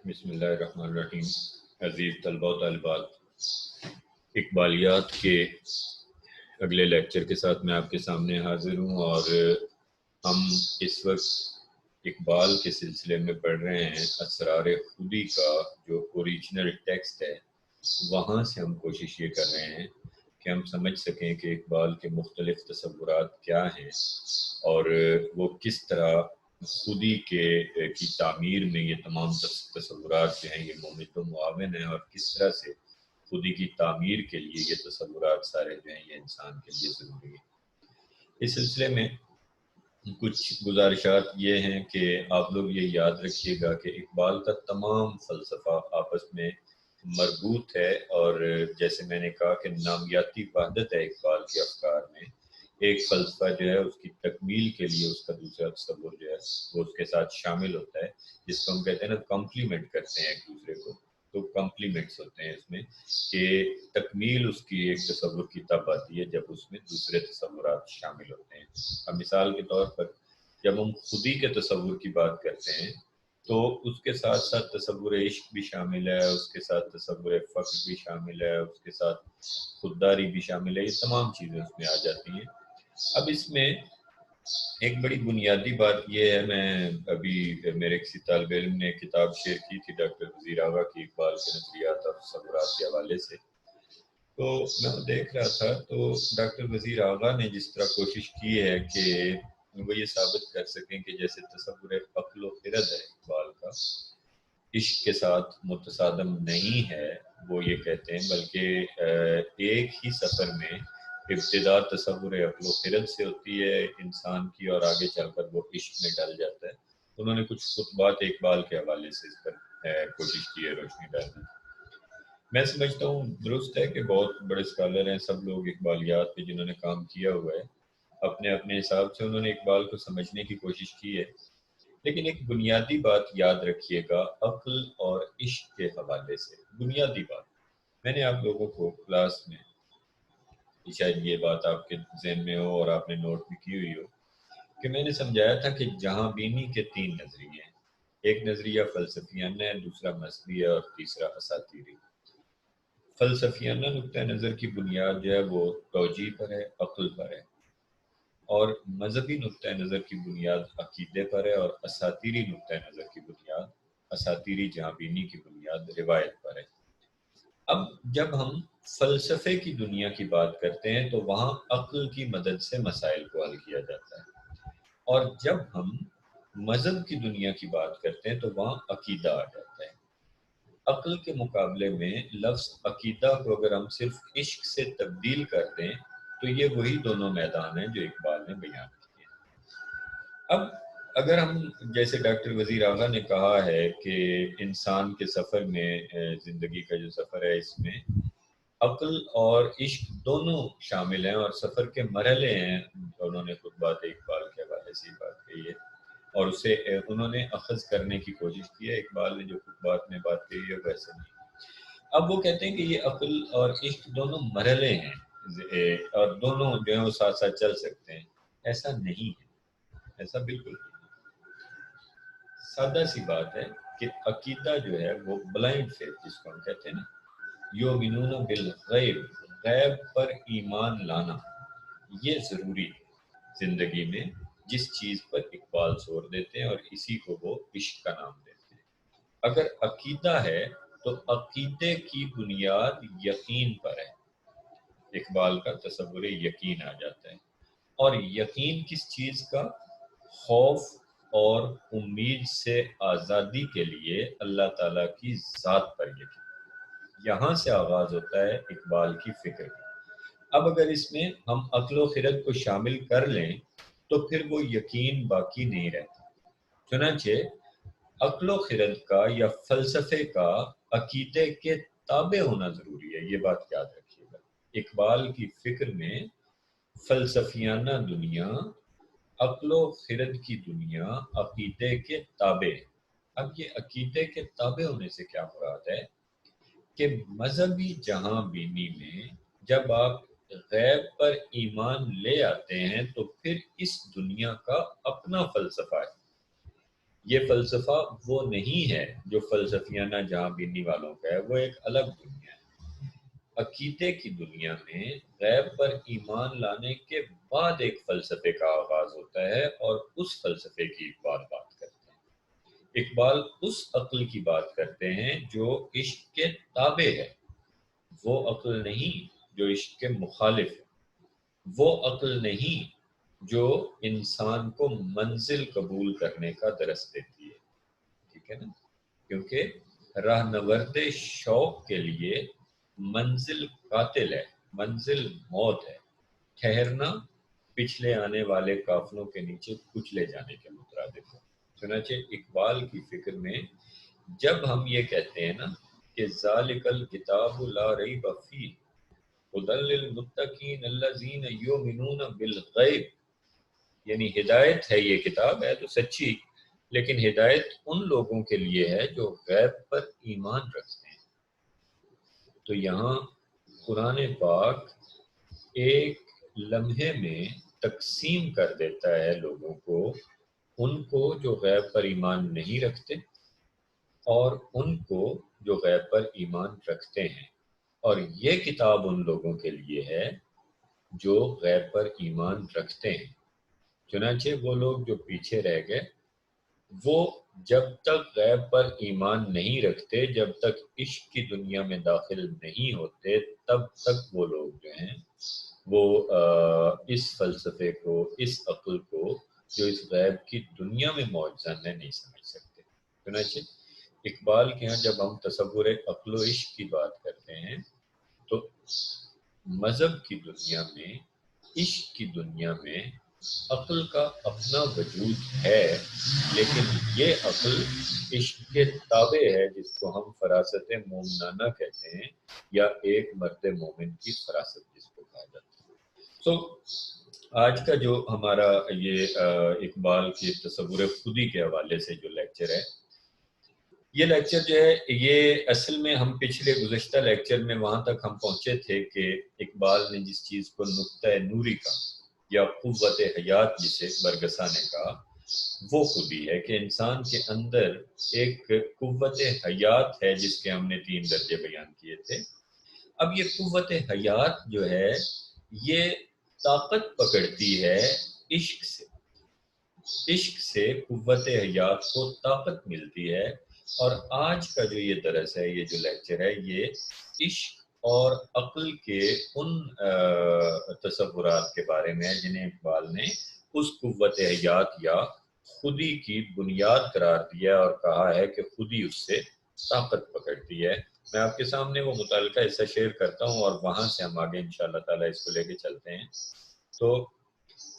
بسم اللہ الرحمن الرحیم۔ عزیز طلباء و طالبات، اقبالیات کے اگلے لیکچر کے ساتھ میں آپ کے سامنے حاضر ہوں، اور ہم اس وقت اقبال کے سلسلے میں پڑھ رہے ہیں اسرار خودی کا جو اوریجنل ٹیکسٹ ہے، وہاں سے ہم کوشش یہ کر رہے ہیں کہ ہم سمجھ سکیں کہ اقبال کے مختلف تصورات کیا ہیں اور وہ کس طرح خودی کی تعمیر میں یہ تمام تصورات جو ہیں یہ مومد و معاون ہیں، اور کس طرح سے خودی کی تعمیر کے لیے یہ تصورات سارے جو ہیں یہ انسان کے لیے ضروری ہے۔ اس سلسلے میں کچھ گزارشات یہ ہیں کہ آپ لوگ یہ یاد رکھیے گا کہ اقبال کا تمام فلسفہ آپس میں مربوط ہے، اور جیسے میں نے کہا کہ نامیاتی وحدت ہے اقبال کے افکار میں۔ ایک فلسفہ جو ہے اس کی تکمیل کے لیے اس کا دوسرا تصور جو ہے وہ اس کے ساتھ شامل ہوتا ہے، جس کو ہم کہتے ہیں نا کمپلیمنٹ کرتے ہیں ایک دوسرے کو، تو کمپلیمنٹس ہوتے ہیں اس میں کہ تکمیل اس کی ایک تصور کی تب آتی ہے جب اس میں دوسرے تصورات شامل ہوتے ہیں۔ اب مثال کے طور پر جب ہم خودی کے تصور کی بات کرتے ہیں تو اس کے ساتھ ساتھ تصور عشق بھی شامل ہے، اس کے ساتھ تصور فقر بھی شامل ہے، اس کے ساتھ خودداری بھی شامل ہے، یہ تمام چیزیں اس میں آ جاتی ہیں۔ اب اس میں ایک بڑی بنیادی بات یہ ہے، میں ابھی میرے کسی طالب علم نے کتاب شیئر کی تھی ڈاکٹر وزیر آغا کی اقبال کے نظریات اور تصورات کے حوالے سے، تو میں وہ دیکھ رہا تھا تو ڈاکٹر وزیر آغا نے جس طرح کوشش کی ہے کہ وہ یہ ثابت کر سکیں کہ جیسے تصور عقل و خرد ہے اقبال کا، عشق کے ساتھ متصادم نہیں ہے، وہ یہ کہتے ہیں، بلکہ ایک ہی سفر میں ابتدا تصور عقل و خرد سے ہوتی ہے انسان کی، اور آگے چل کر وہ عشق میں ڈل جاتا ہے۔ انہوں نے کچھ خطبات اقبال کے حوالے سے اس پر کوشش کی ہے روشنی ڈالنے۔ میں سمجھتا ہوں درست ہے کہ بہت بڑے اسکالر ہیں سب لوگ اقبالیات پہ جنہوں نے کام کیا ہوا ہے، اپنے اپنے حساب سے انہوں نے اقبال کو سمجھنے کی کوشش کی ہے، لیکن ایک بنیادی بات یاد رکھیے گا عقل اور عشق کے حوالے سے۔ بنیادی بات میں نے آپ لوگوں کو کلاس میں، شاید یہ بات آپ کے ذہن میں ہو اور آپ نے نوٹ بھی کی ہوئی ہو، کہ میں نے سمجھایا تھا کہ جہاں بینی کے تین نظریے ہیں، ایک نظریہ فلسفیانہ ہے، دوسرا مذہبی ہے، اور تیسرا اساطیری۔ فلسفیانہ نقطہ نظر کی بنیاد جو ہے وہ توجیہ پر ہے، عقل پر ہے، اور مذہبی نقطہ نظر کی بنیاد عقیدے پر ہے، اور اساطیری نقطہ نظر کی بنیاد، اساطیری جہاں بینی کی بنیاد روایت پر ہے۔ اب جب ہم فلسفے کی دنیا کی بات کرتے ہیں تو وہاں عقل کی مدد سے مسائل کو حل کیا جاتا ہے، اور جب ہم مذہب کی دنیا کی بات کرتے ہیں تو وہاں عقیدہ آ جاتا ہے۔ عقل کے مقابلے میں لفظ عقیدہ کو اگر ہم صرف عشق سے تبدیل کر دیں تو یہ وہی دونوں میدان ہیں جو اقبال نے بیان کیے ہیں۔ اب اگر ہم جیسے ڈاکٹر وزیر آغا نے کہا ہے کہ انسان کے سفر میں، زندگی کا جو سفر ہے اس میں عقل اور عشق دونوں شامل ہیں، اور سفر کے مرحلے ہیں، انہوں نے خطبات اقبال کے حوالے سے بات کہی ہے، اور اسے انہوں نے اخذ کرنے کی کوشش کی ہے۔ اقبال نے جو خطبات میں بات کہی ہے ویسے نہیں۔ اب وہ کہتے ہیں کہ یہ عقل اور عشق دونوں مرحلے ہیں، اور دونوں جو ہیں وہ ساتھ ساتھ چل سکتے ہیں۔ ایسا نہیں ہے، ایسا بالکل نہیں۔ سادہ سی بات ہے کہ عقیدہ جو ہے وہ بلائنڈ فیتھ جس کو ہم کہتے ہیں نا، یؤمنون بالغیب، غیب پر ایمان لانا، یہ ضروری ہے زندگی میں، جس چیز پر اقبال زور دیتے ہیں، اور اسی کو وہ عشق کا نام دیتے ہیں۔ اگر عقیدہ ہے تو عقیدے کی بنیاد یقین پر ہے، اقبال کا تصور یقین آ جاتا ہے، اور یقین کس چیز کا؟ خوف اور امید سے آزادی کے لیے اللہ تعالیٰ کی ذات پر یقین، یہاں سے آغاز ہوتا ہے اقبال کی فکر کا۔ اب اگر اس میں ہم عقل و خرد کو شامل کر لیں تو پھر وہ یقین باقی نہیں رہتا۔ چنانچہ عقل و خرد کا یا فلسفے کا عقیدے کے تابع ہونا ضروری ہے، یہ بات یاد رکھیے گا۔ اقبال کی فکر میں فلسفیانہ دنیا، عقل و خرد کی دنیا عقیدے کے تابع ہے۔ اب یہ عقیدے کے تابع ہونے سے کیا مراد ہے کہ مذہبی جہاں بینی میں جب آپ غیب پر ایمان لے آتے ہیں تو پھر اس دنیا کا اپنا فلسفہ ہے، یہ فلسفہ وہ نہیں ہے جو فلسفیانہ جہاں بینی والوں کا ہے، وہ ایک الگ دنیا ہے۔ عقیدے کی دنیا میں غیب پر ایمان لانے کے بعد ایک فلسفے کا آغاز ہوتا ہے، اور اس فلسفے کی اقبال بات کرتے ہیں۔ اقبال اس عقل کی بات کرتے ہیں جو عشق کے تابع ہے، وہ عقل نہیں جو عشق کے مخالف ہے، وہ عقل نہیں جو انسان کو منزل قبول کرنے کا درس دیتی ہے، ٹھیک ہے نا؟ کیونکہ راہنورد شوق کے لیے منزل قاتل ہے، منزل موت ہے، ٹھہرنا پچھلے آنے والے قافلوں کے نیچے کچلے جانے کے مترادف ہے۔ چنانچہ اقبال کی فکر میں جب ہم یہ کہتے ہیں نا کہ ذالک الکتاب لا ریب فیہ ھدی للمتقین الذین یؤمنون بالغیب، یعنی ہدایت ہے، یہ کتاب ہے تو سچی، لیکن ہدایت ان لوگوں کے لیے ہے جو غیب پر ایمان رکھتے ہیں۔ تو یہاں قرآن پاک ایک لمحے میں تقسیم کر دیتا ہے لوگوں کو، ان کو جو غیب پر ایمان نہیں رکھتے اور ان کو جو غیب پر ایمان رکھتے ہیں، اور یہ کتاب ان لوگوں کے لیے ہے جو غیب پر ایمان رکھتے ہیں۔ چنانچہ وہ لوگ جو پیچھے رہ گئے، وہ جب تک غیب پر ایمان نہیں رکھتے، جب تک عشق کی دنیا میں داخل نہیں ہوتے، تب تک وہ لوگ جو ہیں وہ اس فلسفے کو، اس عقل کو جو اس غیب کی دنیا میں معجزہ ہے نہیں سمجھ سکتے۔ چنانچہ اقبال کے ہاں جب ہم تصور عقل و عشق کی بات کرتے ہیں تو مذہب کی دنیا میں، عشق کی دنیا میں عقل کا اپنا وجود ہے، لیکن یہ عقل عشق کے تابع ہے، جس کو ہم فراست مومنانہ کہتے ہیں، یا ایک مرد مومن کی فراست جس کو کہا جاتا ہے۔ تو آج کا جو ہمارا یہ اقبال کے تصور خودی کے حوالے سے جو لیکچر ہے، یہ لیکچر جو ہے یہ اصل میں ہم پچھلے گزشتہ لیکچر میں وہاں تک ہم پہنچے تھے کہ اقبال نے جس چیز کو نقطہ نوری کا یا قوت حیات جسے برگسا نے کہا، وہ خودی ہے کہ انسان کے اندر ایک قوت حیات ہے جس کے ہم نے 3 درجے بیان کیے تھے۔ اب یہ قوت حیات جو ہے یہ طاقت پکڑتی ہے عشق سے، عشق سے قوت حیات کو طاقت ملتی ہے۔ اور آج کا جو یہ درس ہے، یہ جو لیکچر ہے، یہ عشق اور عقل کے ان تصورات کے بارے میں ہے جنہیں اقبال نے اس قوت حیات یا خودی کی بنیاد قرار دیا اور کہا ہے کہ خودی اس سے طاقت پکڑتی ہے۔ میں آپ کے سامنے وہ متعلقہ حصہ شیئر کرتا ہوں اور وہاں سے ہم آگے انشاءاللہ تعالیٰ اس کو لے کے چلتے ہیں۔ تو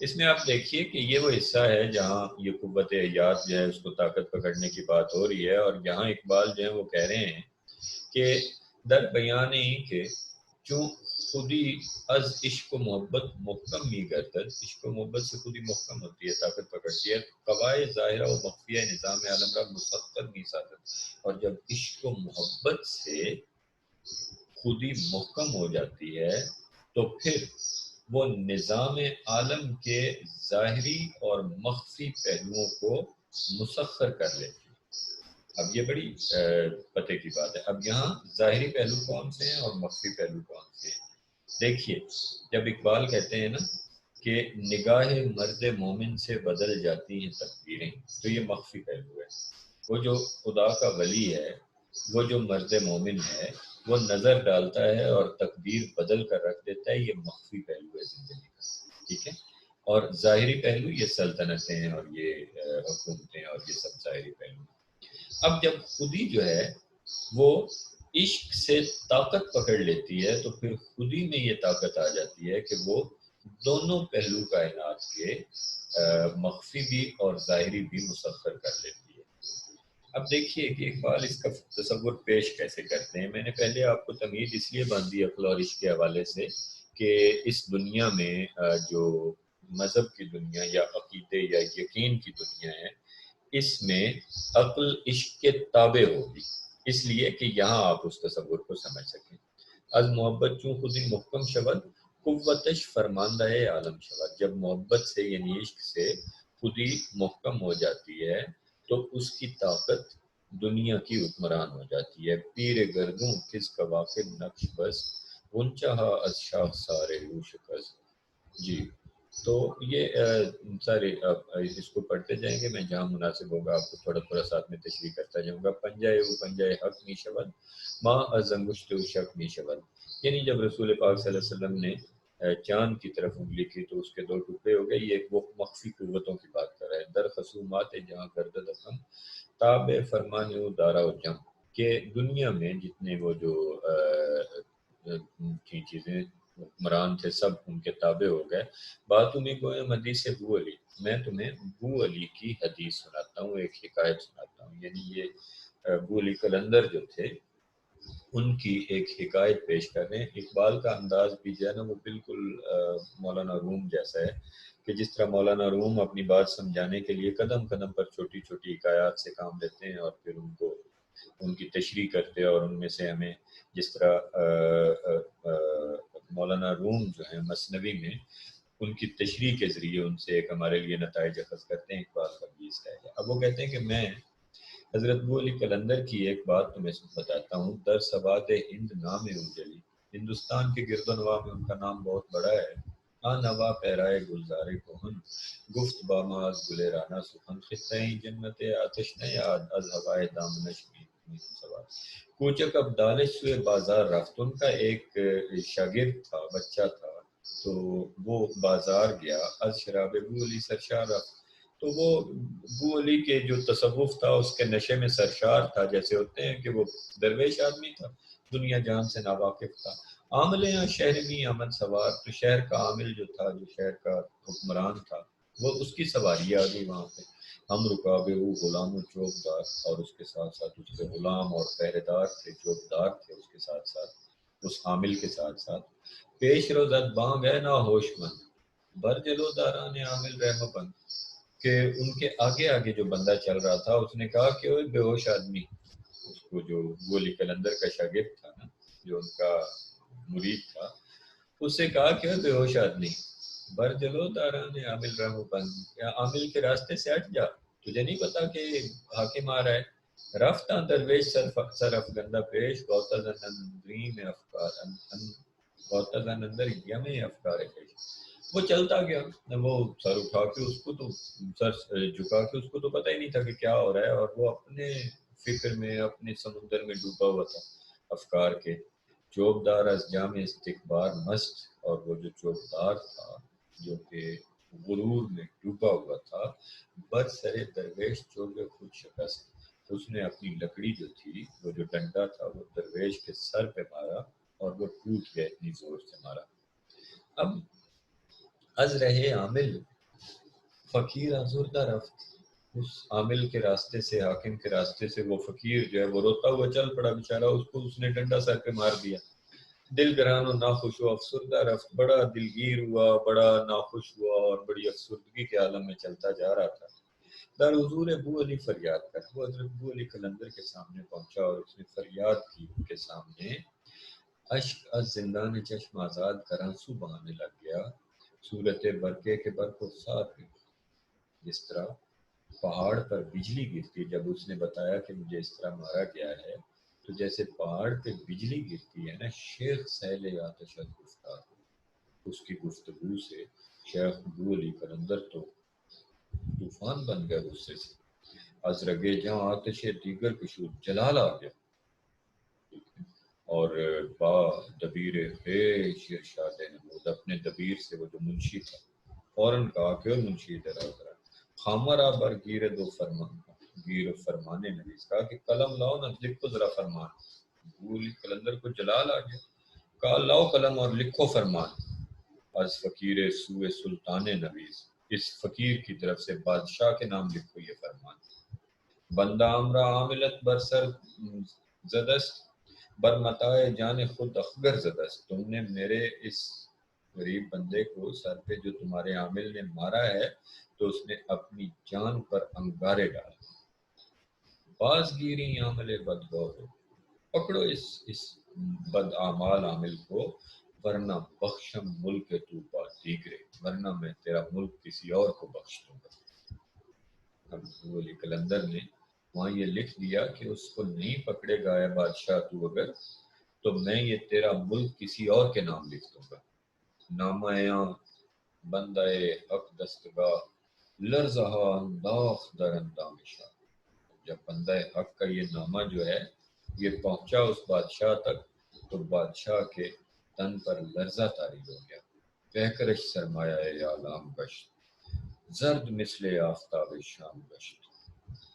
اس میں آپ دیکھیے کہ یہ وہ حصہ ہے جہاں یہ قوت حیات جو ہے اس کو طاقت پکڑنے کی بات ہو رہی ہے، اور یہاں اقبال جو ہے وہ کہہ رہے ہیں کہ در بیان ہی کہ چوں خودی از عشق و محبت محکم می گردد، عشق و محبت سے خودی محکم ہوتی ہے، طاقت پکڑتی ہے، قواعد ظاہرہ و مخفیہ نظام عالم را مسخر می سازد، اور جب عشق و محبت سے خودی محکم ہو جاتی ہے تو پھر وہ نظام عالم کے ظاہری اور مخفی پہلوؤں کو مسخر کر لیتی ہے۔ اب یہ بڑی پتہ کی بات ہے۔ اب یہاں ظاہری پہلو کون سے ہیں اور مخفی پہلو کون سے ہیں؟ دیکھیے، جب اقبال کہتے ہیں نا کہ نگاہ مرد مومن سے بدل جاتی ہیں تقدیریں، تو یہ مخفی پہلو ہے۔ وہ جو خدا کا ولی ہے، وہ جو مرد مومن ہے، وہ نظر ڈالتا ہے اور تقدیر بدل کر رکھ دیتا ہے، یہ مخفی پہلو ہے زندگی کا، ٹھیک ہے؟ اور ظاہری پہلو یہ سلطنتیں ہیں اور یہ حکومتیں اور یہ سب ظاہری پہلو۔ اب جب خودی جو ہے وہ عشق سے طاقت پکڑ لیتی ہے تو پھر خودی میں یہ طاقت آ جاتی ہے کہ وہ دونوں پہلو کائنات کے مخفی بھی اور ظاہری بھی مسخر کر لیتی ہے۔ اب دیکھیے کہ اقبال اس کا تصور پیش کیسے کرتے ہیں۔ میں نے پہلے آپ کو تمہید اس لیے باندھی عقل اور عشق کے حوالے سے کہ اس دنیا میں جو مذہب کی دنیا یا عقیدے یا یقین کی دنیا ہے، اس میں عقل عشق کے تابع ہوگی، اس لیے کہ یہاں آپ اس تصور کو سمجھ سکیں۔ از محبت چوں خودی محکم شود قوتش فرماندہ عالم شود، جب محبت سے یعنی عشق سے خودی محکم ہو جاتی ہے تو اس کی طاقت دنیا کی حکمران ہو جاتی ہے. پیر گردوں کس کا واقع نقش بس گنچہا از شاخ سارے رو شکست. جی تو یہ سارے آپ اس کو پڑھتے جائیں گے، میں جہاں مناسب ہوگا آپ کو تھوڑا تھوڑا ساتھ میں تشریح کرتا جاؤں گا. پنجائے او پنجائے حق می شود ماں از انگشت و شک می شود. یعنی جب رسول پاک صلی اللہ علیہ وسلم نے چاند کی طرف انگلی کی تو اس کے دو ٹکڑے ہو گئے. یہ ایک وہ مخفی قوتوں کی بات کر رہا ہے. در خصومات جہاں گردد افہم تاب فرمان و دارا و جم، کہ دنیا میں جتنے وہ جو چیزیں حکمران تھے سب ان کے تابع ہو گئے. بات تمہیں گوئم حدیث بو علی، میں تمہیں بو علی کی حدیث سناتا ہوں، ایک حکایت سناتا ہوں. یعنی یہ بو علی قلندر جو تھے ان کی ایک حکایت پیش کر رہے ہیں. اقبال کا انداز بھی جو ہے نا وہ بالکل مولانا روم جیسا ہے، کہ جس طرح مولانا روم اپنی بات سمجھانے کے لیے قدم قدم پر چھوٹی چھوٹی حکایات سے کام لیتے ہیں اور پھر ان کو ان کی تشریح کرتے ہیں، اور ان میں سے ہمیں جس طرح مولانا روم جو ہیں مثنوی میں ان کی تشریح کے ذریعے ان سے ایک ہمارے لیے نتائج اخذ کرتے ہیں. اقبال کا بھی اس ہے. اب وہ کہتے ہیں کہ میں حضرت ابو علی قلندر کی ایک بات تمہیں بتاتا ہوں. در سواد ہند نام اوجلی، ہندوستان کے گرد و نواح میں ان کا نام بہت بڑا ہے. نوا پیرائے گلزارے کوہن گفت باماز گلے رانا سخن خطۂ جنت آتش نیاد از ہوائے دامنش می سوار. کوچک اب دالش سوئے بازار رفت. ان کا ایک شاگرد تھا، بچہ تھا، تو وہ بازار گیا. از شراب ابو علی سرشار رفت، تو وہ ابو علی کے جو تصوف تھا اس کے نشے میں سرشار تھا. جیسے ہوتے ہیں کہ وہ درویش آدمی تھا، دنیا جہان سے ناواقف تھا. عامل یہاں شہر میں امن سوار، تو شہر کا عامل جو تھا، جو شہر کا حکمران تھا، وہ اس کی سواری آ گئی وہاں پہ. ہم رکابے وہ غلام و چوبدار، اور اس کے ساتھ ساتھ اس کے غلام اور پہرے دار تھے، چوبدار تھے اس کے ساتھ ساتھ، اس عامل کے ساتھ ساتھ. پیش روزت بانگ ہے نا ہوش مند بر جلو داران عامل رحم بند، کہ ان کے آگے آگے جو بندہ چل رہا تھا اس نے کہا کہ وہ بے ہوش آدمی، اس کو جو ابو علی قلندر کا شاگرد تھا نا، جو ان کا مرید تھا، اس سے کہا کہ وہ بے ہوش آدمی بر جلو داران عامل رحم بند، یا عامل کے راستے سے ہٹ جا، تجھے نہیں پتا کہ حاکم آ رہا ہے. رفتہ درویش سر افگندہ پیش غوطہ زن افکار غوطہ زن اندر یم افکار پیش. وہ چلتا گیا، وہ سر اٹھا کے اس کو تو سر جھکا کے اس کو تو پتہ ہی نہیں تھا کہ کیا ہو رہا ہے، اور وہ اپنے فکر میں اپنے سمندر میں ڈوبا ہوا تھا افکار کے. چوبدار از جام استکبار مست، اور وہ جو چوبدار تھا جو کہ غرور میں ڈوبا ہوا تھا، بر سر درویش چوب خود شکست. اس نے اپنی لکڑی جو تھی، وہ جو ڈنڈا تھا، وہ درویش کے سر پہ مارا اور وہ ٹوٹ گیا، اتنی زور سے مارا. اب از رہے عامل فقیر آزردہ رفت، اس عامل کے راستے سے، حاکم کے راستے سے وہ فقیر جو ہے وہ روتا ہوا چل پڑا بیچارہ، اس کو اس نے ڈنڈا سر پہ مار دیا. دل گران و ناخوش و افسردہ رفت، بڑا دلگیر ہوا، بڑا ناخوش ہوا اور بڑی افسردگی کے عالم میں چلتا جا رہا تھا. در حضور ابو علی فریاد کر، وہ حضرت ابو علی قلندر کے سامنے پہنچا اور اس نے فریاد کی ان کے سامنے. اشک از زندان چشم آزاد کر آنسو بہانے لگ گیا. صورت برقے کے برق و ساتھ، جس طرح پہاڑ پر بجلی گرتی، جب اس نے بتایا کہ مجھے اس طرح مارا گیا ہے، تو جیسے پہاڑ پہ بجلی گرتی ہے نا. شیخ سیل آتش گفتار، اس کی گفتگو سے شیخ ابو علی قلندر تو طوفان بن گئے غصے سے. از رگے جہاں آتش دیگر کشور، جلال آ گیا. اور با دبیر خیش ارشاد نمود، اپنے دبیر سے، وہ جو منشی تھا، فوراً کہا کہ منشی ادھر آ. خامرہ بر گیر دو فرمان، گیر و فرمان نویس، کہا کہ قلم لاؤ نہ لکھو ذرا فرمان. ابو علی قلندر کو جلال آ گیا، کہا لاؤ قلم اور لکھو فرمان. از فقیر سوئے سلطان نویس، اس فقیر کی طرف سے بادشاہ کے نام لکھو یہ فرمان. بندہ امرا عاملت برسر زدست بر متاع جان خود اخگر زدست، تم نے میرے اس غریب بندے کو سر پہ جو تمہارے عامل نے مارا ہے تو اس نے اپنی جان پر انگارے ڈالے. بازگیری عامل بدگور ہو، پکڑو اس بد اعمال عامل کو، ورنہ بخشم ملک تو با دیگرے، ورنہ میں تیرا ملک کسی اور کو بخش دوں گا. ابو علی قلندر نے وہاں یہ لکھ دیا کہ اس کو نہیں پکڑے گا اے بادشاہ تو اگر، تو میں یہ تیرا ملک کسی اور کے نام لکھ دوں گا۔ نامہ بندہ حق دستگاہ لرزہا انداخ در اندام شاہ۔ جب بندہ حق کا یہ نامہ جو ہے یہ پہنچا اس بادشاہ تک، تو بادشاہ کے تن پر لرزہ طاری ہو گیا۔ پیکرش سرمایہ اعلام گشت، زرد مثل آفتاب شام گشت۔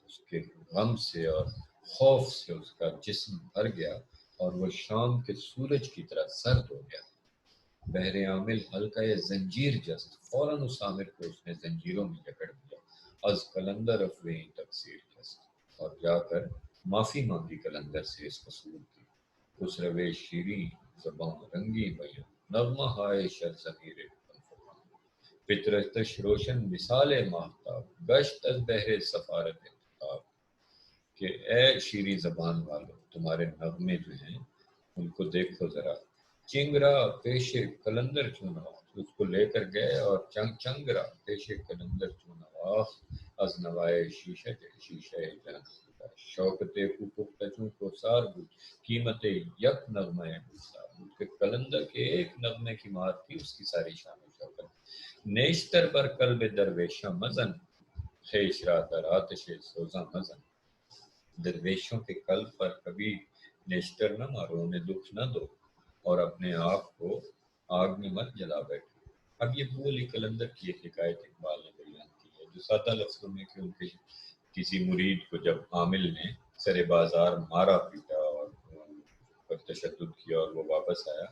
اس کے غم سے اور خوف سے اس کا جسم بھر گیا اور وہ شام کے سورج کی طرح زرد ہو گیا۔ بحر عامل حلقہ زنجیر جست، فوراً اس عامر کو اس نے زنجیروں میں جکڑ دیا۔ از قلندر افوہیں تقصیر جست، اور جا کر معافی مانگی قلندر سے اس قصور کی۔ اس روے شیریں زبان رنگی بیاں، نغمہ ہائے شر ضمیر الفغان۔ فطرتش روشن مثال ماہتاب، گشت از بحر سفارت انتخاب۔ کہ اے شیریں زبان والو، تمہارے نغمے جو ہیں ان کو دیکھو ذرا۔ چنگرا پیش قلندر چون نواخت، اس کو لے کر گئے اور چنگرا پیش قلندر چون نواخت، از نوائے شیشہ جان شوکت کو پختہ چون کو سار بود، قیمت یک نغمہ گفتار بود۔ کہ قلندر کے ایک نغمے کی مار تھی اس کی ساری شان و شوکت۔ نیشتر بر قلب درویشہ مزن، خیش را در آتش سوزاں مزن۔ درویشوں کے قلب پر کبھی نیشتر نہ مارو، انہیں دکھ نہ دو، اور اپنے آپ کو آگ میں مت جلا بیٹھو۔ اب یہ ابو علی قلندر کی ایک حکایت اقبال نے بیان کی ہے، جو سادہ لفظوں میں کہ ان کے کسی مرید کو جب عامل نے سر بازار مارا پیٹا اور پر تشدد کیا اور وہ واپس آیا،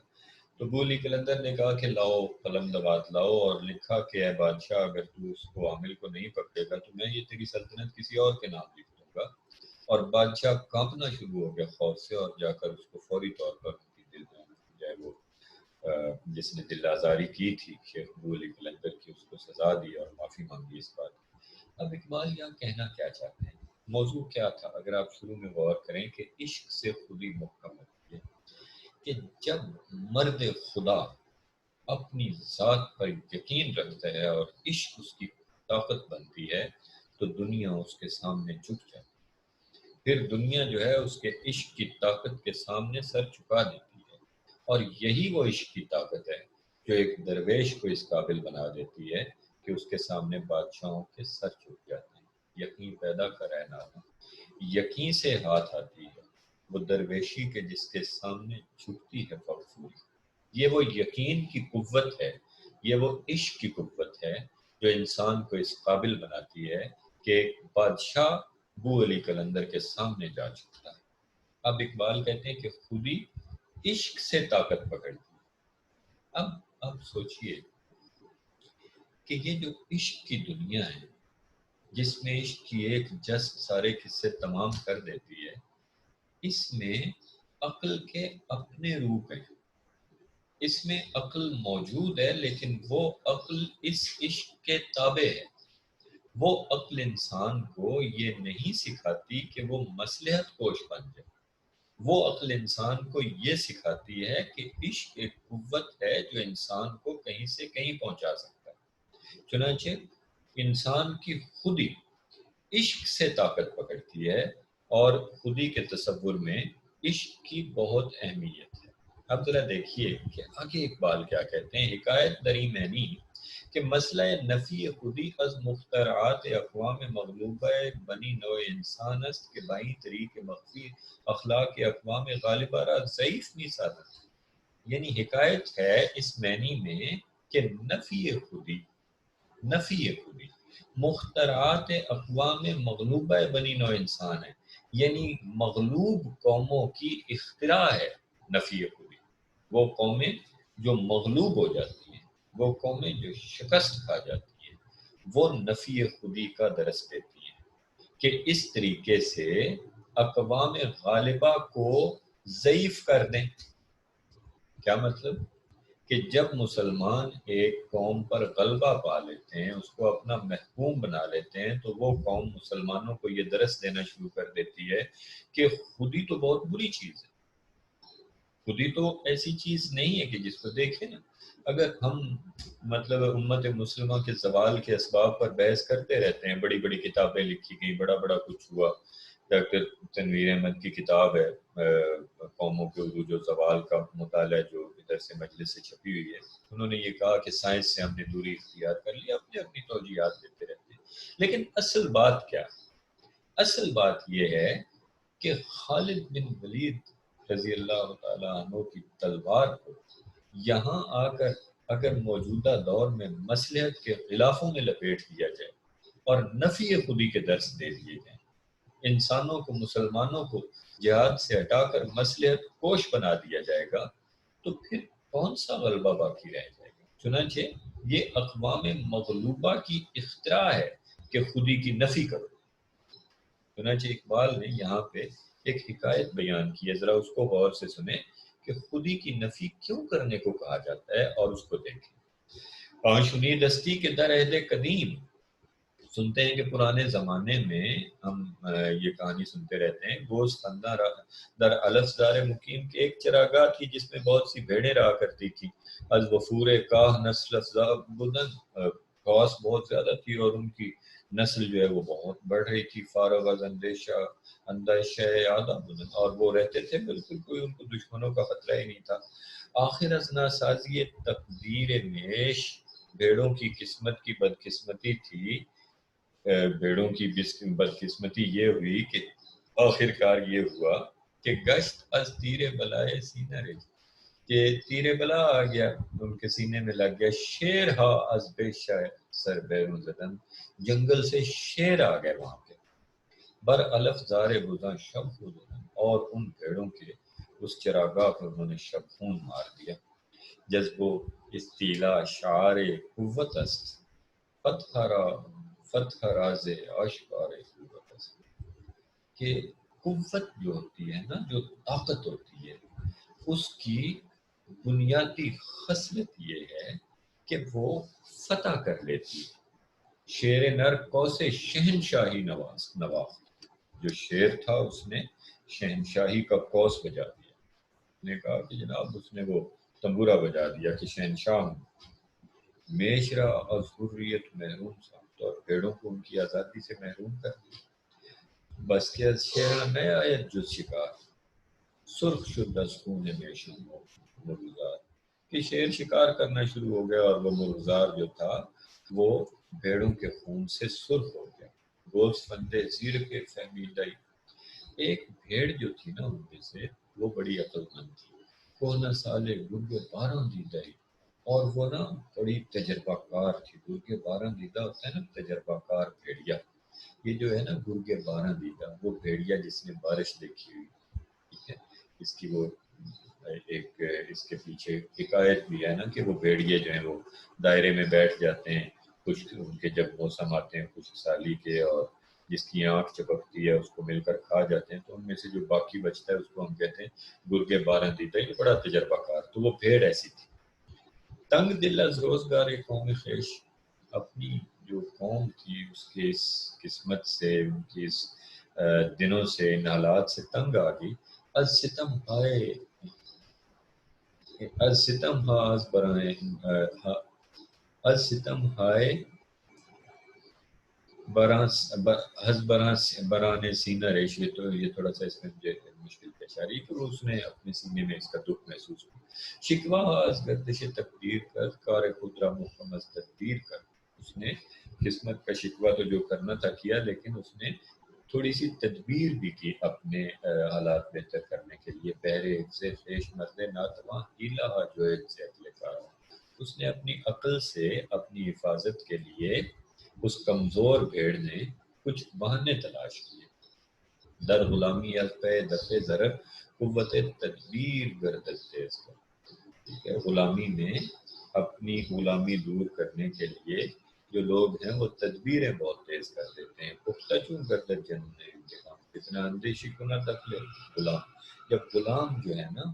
تو ابو علی قلندر نے کہا کہ لاؤ قلم دوات لاؤ، اور لکھا کہ اے بادشاہ اگر تو اس کو عامل کو نہیں پکڑے گا تو میں یہ تیری سلطنت کسی اور کے نام لکھ دوں گا۔ اور بادشاہ کانپنا شروع ہو گیا خوف سے، اور جا کر اس کو فوری طور پر دل جائے وہ جس نے دل آزاری کی تھی شیخ ابو علی قلندر کی، اس کو سزا دی اور معافی مانگی اس بات کی۔ اب اقبال یہاں کہنا کیا چاہتے ہیں؟ موضوع کیا تھا؟ اگر آپ شروع میں غور کریں کہ عشق سے خودی محکم ہوتی ہے، کہ جب مرد خدا اپنی ذات پر یقین رکھتا ہے اور عشق اس کی طاقت بنتی ہے تو دنیا اس کے سامنے جھک جاتی ہے۔ پھر دنیا جو ہے اس کے عشق کی طاقت کے سامنے سر جھکا دیتی ہے، اور یہی وہ عشق کی طاقت ہے جو ایک درویش کو اس قابل بنا دیتی ہے کہ اس کے سامنے بادشاہوں کے سر جھک جاتے ہیں۔ یقین پیدا کرے نانا، یقین سے ہاتھ آتی ہے وہ درویشی کے جس کے سامنے جھکتی ہے فغفوری۔ یہ وہ یقین کی قوت ہے، یہ وہ عشق کی قوت ہے جو انسان کو اس قابل بناتی ہے کہ بادشاہ ابو علی قلندر کے سامنے جا چکتا ہے۔ اب اقبال کہتے ہیں کہ خودی عشق سے طاقت پکڑتی ہے۔ اب سوچئے کہ یہ جو عشق کی دنیا ہے، جس میں عشق کی ایک جست سارے قصے تمام کر دیتی ہے، اس میں عقل کے اپنے روپ ہیں، اس میں عقل موجود ہے، لیکن وہ عقل اس عشق کے تابع ہے۔ وہ عقل انسان کو یہ نہیں سکھاتی کہ وہ مصلحت کوش بن جائے، وہ عقل انسان کو یہ سکھاتی ہے کہ عشق ایک قوت ہے جو انسان کو کہیں سے کہیں پہنچا سکتا ہے۔ چنانچہ انسان کی خودی عشق سے طاقت پکڑتی ہے، اور خودی کے تصور میں عشق کی بہت اہمیت ہے۔ اب ذرا دیکھیے کہ آگے اقبال کیا کہتے ہیں۔ حکایت دری مینی کہ مسئلہ نفی خودی از مخترعات اقوام مغلوبہ بنی نوع انسان است کہ بائیں طریق مخفی اخلاق اقوام غالبہ را ضعیف می سازد۔ یعنی حکایت ہے اس معنی میں کہ نفی خودی مخترعات اقوام مغلوبہ بنی نوع انسان ہے، یعنی مغلوب قوموں کی اختراع ہے نفی خودی۔ وہ قومیں جو مغلوب ہو جاتی ہیں، وہ قومیں جو شکست کھا جاتی ہیں، وہ نفی خودی کا درس دیتی ہیں کہ اس طریقے سے اقوام غالبہ کو ضعیف کر دیں۔ کیا مطلب؟ کہ جب مسلمان ایک قوم پر غلبہ پا لیتے ہیں، اس کو اپنا محکوم بنا لیتے ہیں، تو وہ قوم مسلمانوں کو یہ درس دینا شروع کر دیتی ہے کہ خودی تو بہت بری چیز ہے، خودی تو ایسی چیز نہیں ہے کہ جس کو دیکھیں نا. اگر ہم مطلب امت مسلمہ کے زوال کے اسباب پر بحث کرتے رہتے ہیں، بڑی بڑی کتابیں لکھی گئی، بڑا بڑا کچھ ہوا. ڈاکٹر تنویر احمد کی کتاب ہے قوموں کے عروج و زوال کا مطالعہ، جو ادھر سے مجلس سے چھپی ہوئی ہے. انہوں نے یہ کہا کہ سائنس سے ہم نے دوری اختیار کر لی، اپنی اپنی توجیہات دیتے رہتے ہیں. لیکن اصل بات کیا؟ اصل بات یہ ہے کہ خالد بن ولید رضی اللہ تعالیٰ عنہ کی تلوار کو یہاں آ کر اگر موجودہ دور میں مصلحت کے خلافوں میں لپیٹ دیا جائے اور نفی خودی کے درس دے دیے جائیں، انسانوں کو، مسلمانوں کو جہاد سے ہٹا کر مصلحت کوش بنا دیا جائے گا، تو پھر کون سا غلبہ باقی رہ جائے گا؟ چنانچہ یہ اقوام مغلوبہ کی اختراع ہے کہ خودی کی نفی کرو. چنانچہ اقبال نے یہاں پہ ایک حکایت بیان کی ہے، ذرا اس کو غور سے سنیں کہ خودی کی نفی کیوں کرنے کو کہا جاتا ہے، اور اس کو دیکھیں. آشنی دستی کے در عہد قدیم، سنتے ہیں کہ پرانے زمانے میں ہم یہ کہانی سنتے رہتے ہیں، گوشت خندہ در الفزار مقیم کے ایک چراگاہ تھی جس میں بہت سی بھیڑیں رہا کرتی تھی. از وفور کاہ نسل افزا بدن، خواص بہت زیادہ تھی اور ان کی نسل جو ہے وہ بہت بڑھ رہی تھی. فارغ از اندیشہ آدھا بدن، اور وہ رہتے تھے بالکل کوئی ان کو دشمنوں کا خطرہ ہی نہیں تھا. آخر از ناسازی تقدیر میش، بھیڑوں کی قسمت کی بدقسمتی تھی. بھیڑوں کی بدقسمتی یہ ہوئی کہ آخر کار یہ ہوا کہ گشت از تیر بلائے سینہ رہی، کہ تیر بلا آ گیا، ان کے سینے میں لگ گیا. شیر ہا از بے سر بیرون زدن، جنگل سے شیر آ گئے وہاں پہ. بر الف زار بزاں شب خودن، اور ان بھیڑوں کے اس چراگاہ پر انہوں نے شب خون مار دیا. جذب و استیلا شعار قوت است، فتح راز آشکار قوت است. کہ قوت جو ہوتی ہے نا، جو طاقت ہوتی ہے، اس کی بنیادی خصلت یہ ہے کہ وہ فتح کر لیتی ہے. شیر نر قوس شہنشاہی نواخت، جو شیر تھا اس نے شہنشاہی کا قوس بجا دیا. نے کہا کہ جناب اس نے وہ تنبورہ بجا دیا کہ شہنشاہ ہوں. میشرا از حریت محروم ساخت، اور بھیڑوں کو ان کی آزادی سے محروم کر دیا. بس کہ از شیر نئے آیت جز شکار، سرخ شد از خون میشن مروزار، کہ شیر شکار کرنا شروع ہو گیا اور وہ مروزار جو تھا وہ بھیڑوں کے خون سے سرخ ہو گیا. گوز فندے زیر کے فہمیدائی، ایک بھیڑ جو تھی نا ان میں سے وہ بڑی عقل مند تھی. کونا سالے گرگ باراں دیدائی، اور وہ نا بڑی تجربہ کار تھی. گرگ باراں دیدہ ہوتا ہے نا تجربہ کار بھیڑیا. یہ جو ہے نا گرگ باراں دیدہ، وہ بھیڑیا جس نے بارش دیکھی ہوئی. ٹھیک ہے، اس کی وہ ایک اس کے پیچھے حکایت بھی ہے نا کہ وہ بھیڑیے جو ہیں وہ دائرے میں بیٹھ جاتے ہیں کچھ ان کے جب موسم آتے ہیں کچھ سالی کے، اور جس کی آنکھ چپکتی ہے اس کو مل کر کھا جاتے ہیں. تو ان میں سے جو باقی بچتا ہے اس کو ہم کہتے ہیں گرگ باراں دیدہ. یہ بڑا تجربہ کار. تو وہ بھیڑ ایسی تھی. تنگ دل از روزگار قوم خیش، اپنی جو قوم تھی اس کے اس قسمت سے، ان کی اس دنوں سے، ان حالات سے تنگ آ گئی. از ستم ہائے، از ستم ہا از برائے، از ستم ہائے برانے سینہ ریش. تو یہ تھوڑا سا اس میں مجھے مشکل پیش آ رہی ہے کہ اس نے اپنے سینے میں اس کا دکھ محسوس کیا. شکوہ از گردش تقدیر کر، کار خود را محکم از تدبیر کر. اس نے قسمت کا شکوہ تو جو کرنا تھا کیا، لیکن اس نے تھوڑی سی تدبیر بھی کی اپنے حالات بہتر کرنے کے لیے. پہرے سے خیش مرد ناتواں ہیلا جو ہے اس نے اپنی عقل سے اپنی حفاظت کے لیے اس کمزور بھیڑ نے کچھ بہانے تلاش کیے. در غلامی از پہ دفع ضرر قوت تدبیر گردد تیز کر. ٹھیک ہے، غلامی میں اپنی غلامی دور کرنے کے لیے جو لوگ ہیں وہ تدبیریں بہت تیز کر دیتے ہیں. پختہ چون گردد جنون انتقام، اتنا اندیشی کو نہ دخل غلام. جب غلام جو ہے نا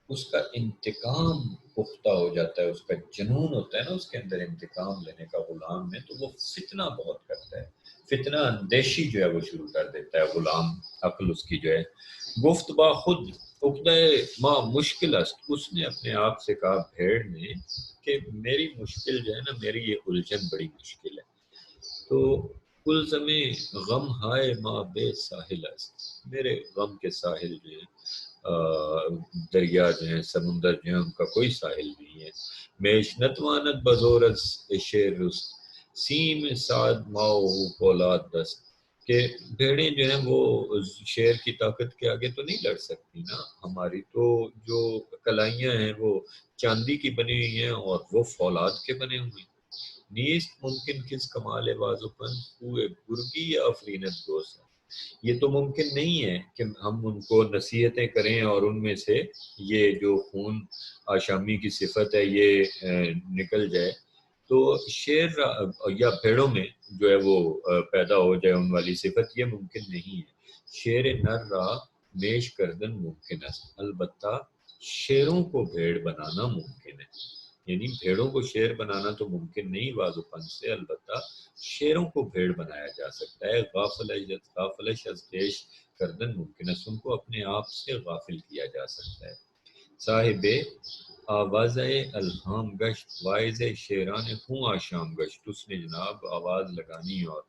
اس کا انتقام پختہ ہو جاتا ہے، اس کا جنون ہوتا ہے نا اس کے اندر انتقام لینے کا غلام میں، تو وہ فتنہ بہت کرتا ہے. فتنہ اندیشی جو ہے وہ شروع کر دیتا ہے غلام. عقل اس کی جو ہے گفت با خود عقدہ ماں مشکل است، اس نے اپنے آپ سے کہا بھیڑ نے کہ میری مشکل جو ہے نا، میری یہ الجھن بڑی مشکل ہے. تو الزم غم ہائے ماں بے ساحل است، میرے غم کے ساحل جو ہیں دریا جو ہیں، سمندر جو ہیں، ان کا کوئی ساحل نہیں ہے. میش نتوانت بزور از شیر رست، سیم سعد ماؤ پولاد دست، کہ بھیڑیں جو ہیں وہ شیر کی طاقت کے آگے تو نہیں لڑ سکتی نا. ہماری تو جو کلائیاں ہیں وہ چاندی کی بنی ہوئی ہیں اور وہ فولاد کے بنے ہوئے ہیں. نیست ممکن کس کمال بازوپن ہوئے گرگی یا افرینت گوسا، یہ تو ممکن نہیں ہے کہ ہم ان کو نصیحتیں کریں اور ان میں سے یہ جو خون آشامی کی صفت ہے یہ نکل جائے. تو شیر یا بھیڑوں میں جو ہے وہ پیدا ہو جائے ان والی صفت، یہ ممکن نہیں ہے. شیر نر را میش کردن ممکن ہے، البتہ شیروں کو بھیڑ بنانا ممکن ہے. یعنی بھیڑوں کو شیر بنانا تو ممکن نہیں بازو پن سے، البتہ شیروں کو بھیڑ بنایا جا سکتا ہے. غافلش از دیش کردن ممکن ہے، ان کو اپنے آپ سے غافل کیا جا سکتا ہے. صاحب آواز الہام گشت وائز شیران خون آشام گشت، اس نے جناب آواز لگانی اور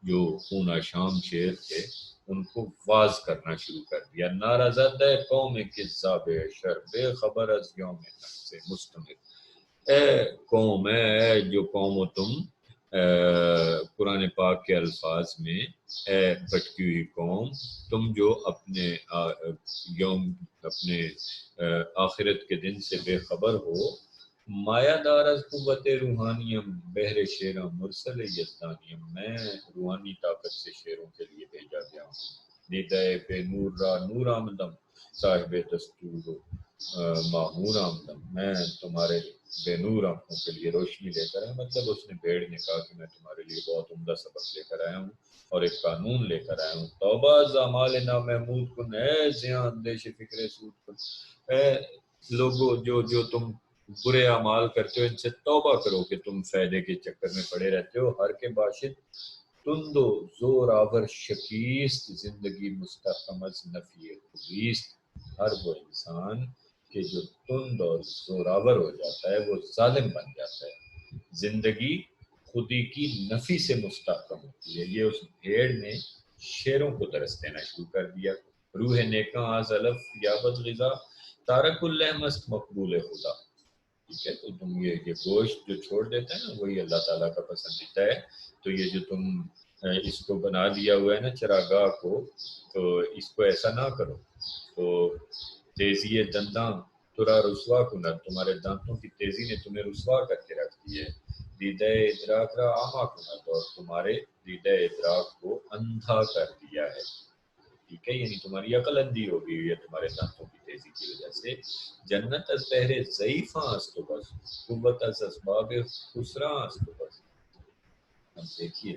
جو خون آشام شیر تھے ان کو واز کرنا شروع کر دیا. نعرہ زد قوم کذاب شر بے خبر از یوم حق سے مستمر، اے قوم، اے جو قوم ہو تم، قرآن پاک کے الفاظ میں اے بھٹکی ہوئی قوم، تم جو اپنے یوم، اپنے آخرت کے دن سے بے خبر ہو. مایا دار از قوت روحانیم بحر شیراں مرسل یزدانیم، میں روحانی طاقت سے شیروں کے لیے بھیجا گیا ہوں. دیدہ بے نور را نور آمدم صاحب دستور معمور آمدم، میں تمہارے بے نور آنکھوں کے لیے روشنی لے کر آیا. مطلب اس نے بھیڑ نے کہا کہ میں تمہارے لیے بہت عمدہ سبق لے کر آیا ہوں اور ایک قانون لے کر آیا ہوں. توبہ زمال نا محمود کن، اے زیاں اندیش فکر سود کن، اے لوگو جو تم برے اعمال کرتے ہو ان سے توبہ کرو کہ تم فائدے کے چکر میں پڑے رہتے ہو. ہر کے باشد تند و زور آور شکیست، زندگی مستحکم از نفی خبیست، ہر وہ انسان کہ جو تند اور زوراور ہو جاتا ہے وہ ظالم بن جاتا ہے. زندگی خودی کی نفی سے مستحکم ہوتی ہے. یہ اس بھیڑ نے شیروں کو درس دینا شروع کر دیا. روح نیکاں آز الف یابد غذا تارک اللحمست مقبول خدا. ٹھیک ہے، تو تم یہ گوشت جو چھوڑ دیتا ہے نا وہی اللہ تعالیٰ کا پسندیدہ ہے. تو یہ جو تم اس کو بنا دیا ہوا ہے نا چراگاہ کو، تو اس کو ایسا نہ کرو. تو تیزی دنداں ترا رسوا کنر، تمہارے دانتوں کی تیزی نے تمہیں رسوا کر کے رکھ دی ہے. دیدہ ادراک را آما کنر، اور تمہارے دیدہ ادراک کو اندھا کر دیا ہے. ٹھیک ہے، یعنی تمہاری عقل اندھی ہو گئی ہے تمہارے دانتوں کی تیزی کی وجہ سے. جنت از بہر ضعیفاں است و بس، قوت از اسباب خسراں است و بس. اب دیکھیے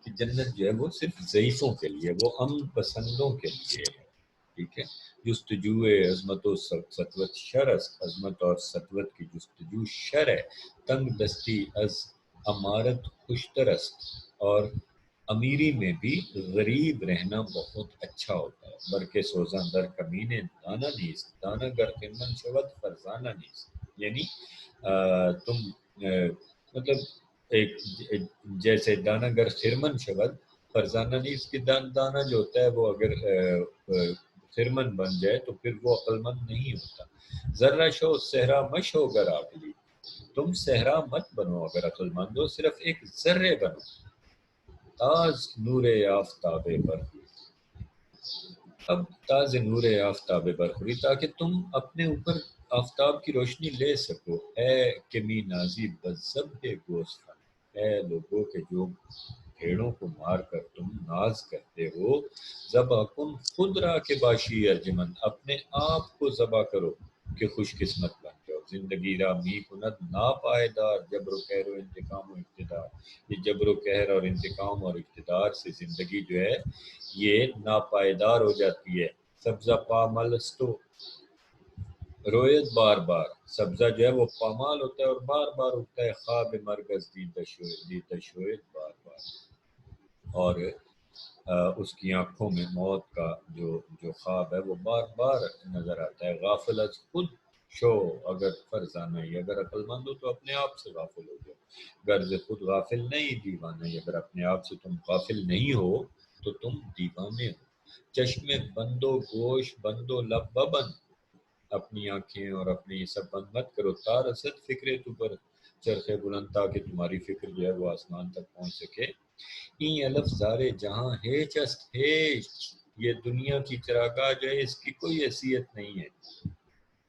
کہ جنت جو ہے وہ صرف ضعیفوں کے لیے، وہ امن پسندوں کے لیے ہے. ٹھیک ہے، جستجو عظمت و سطوت شر است، عظمت اور سطوت کی جستجو شر ہے. تنگ دستی از امارت خوشتر است، اور امیری میں بھی غریب رہنا بہت اچھا ہوتا ہے. برکے سوزاں در کمین دانا نیست، دانا گر خرمن شود فرزانہ نیست. یعنی تم مطلب ایک جیسے دانا گر خرمن شود فرزانہ نیست، کہ دانا جو ہوتا ہے وہ اگر خرمن بن جائے تو پھر وہ عقل مند نہیں ہوتا. ذرہ شو صحرا مش ہو گر عاقلی، تم صحرا مت بنو اگر عقل مند ہو، صرف ایک ذرے بنو. تاز نور آفتاب برخوری، اب تاز نور آفتاب برخوری، تاکہ تم اپنے اوپر آفتاب کی روشنی لے سکو. اے کمی نازی بذب گوسفند، اے لوگوں کے جو بھیڑوں کو مار کر تم ناز کرتے ہو. ذبح کن خود را کے باشی ارجمند، اپنے آپ کو ذبح کرو کہ خوش قسمت بن جاؤ. زندگی را می کند ناپائیدار جبر و قہر و انتقام و اقتدار، یہ جبر و قہر اور انتقام اور اقتدار سے زندگی جو ہے یہ ناپائیدار ہو جاتی ہے. سبزہ پاملستو رویت بار بار، سبزہ جو ہے وہ پامال ہوتا ہے اور بار بار اٹھتا ہے. خواب مرگز دیدہ شوید بار بار، اور اس کی آنکھوں میں موت کا جو جو خواب ہے وہ بار بار نظر آتا ہے. غافل از خود شو اگر فرزانہ ہی، اگر عقل مند ہو تو اپنے آپ سے غافل ہو جاؤ. غرض خود غافل نہیں دیوانہ ہی، اگر اپنے آپ سے تم غافل نہیں ہو تو تم دیوانے ہو. چشمے بندو گوش بندو لب ببند، اپنی آنکھیں اور اپنی یہ سب بند مت کرو. تار اسد فکرے تو پر چرخے بلند، تاکہ تمہاری فکر جو ہے وہ آسمان تک پہنچ سکے. این الف زارے جہاں ہیچ است ہیچ، یہ دنیا کی چراگاہ جو ہے اس کی کوئی حیثیت نہیں ہے.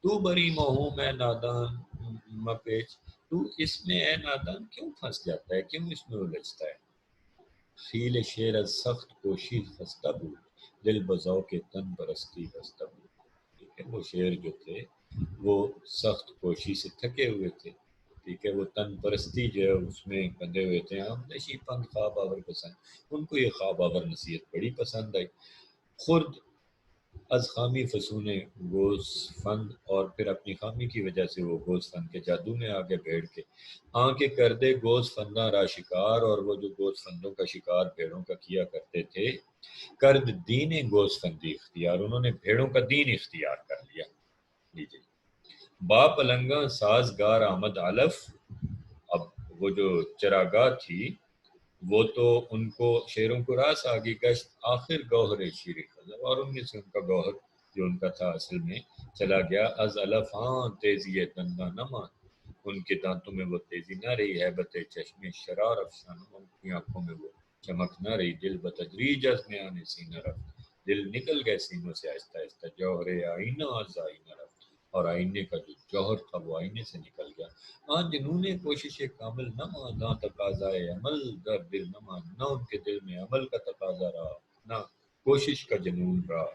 تو بری مہوں میں نادان مپیچ، تو اس میں اے نادان کیوں پھنس جاتا ہے، کیوں اس میں الجھتا ہے. خیل شیر از سخت کوشی خستہ بود، دل بذوق کے تن پرستی خستہ بود. ٹھیک ہے، وہ شیر جو تھے وہ سخت کوشی سے تھکے ہوئے تھے. ٹھیک ہے، وہ تن پرستی جو ہے اس میں بندھے ہوئے تھے. ہم نشی پند خواب آور پسند، ان کو یہ خواب آور نصیحت بڑی پسند آئی. خرد از خامی فسون گوز فند، اور پھر اپنی خامی کی وجہ سے وہ گوز فند کے جادو میں آگے بیٹھ کے آنکھ کر دے گوز فنداں را شکار، اور وہ جو گوز فندوں کا شکار بھیڑوں کا کیا کرتے تھے. کرد دین گوز فندی اختیار، انہوں نے بھیڑوں کا دین اختیار کر لیا. لیجیے، باپ پلنگاں سازگار آمد علف، اب وہ جو چراگاہ تھی وہ تو ان کو شیروں کو راس آگی گشت. آخر گوہر شیر خزر، اور ان میں سے ان کا گوہر جو ان کا تھا اصل میں چلا گیا. از علف ہاں تیزی دنداں نہ مان، ان کے دانتوں میں وہ تیزی نہ رہی. ہیبت چشم شرار افشان، ان کی آنکھوں میں وہ چمک نہ رہی. دل بتدریج از میان سینہ رفت، دل نکل گئے سینوں سے آہستہ آہستہ. جوہر آئینہ از آئینہ رفت، اور آئینے کا جو جوہر تھا وہ آئینے سے نکل گیا. آن جنون کوشش کامل نہ ماں تقاضائے عمل در دل نہ مان، نہ ان کے دل میں عمل کا تقاضا رہا نہ کوشش کا جنون رہا.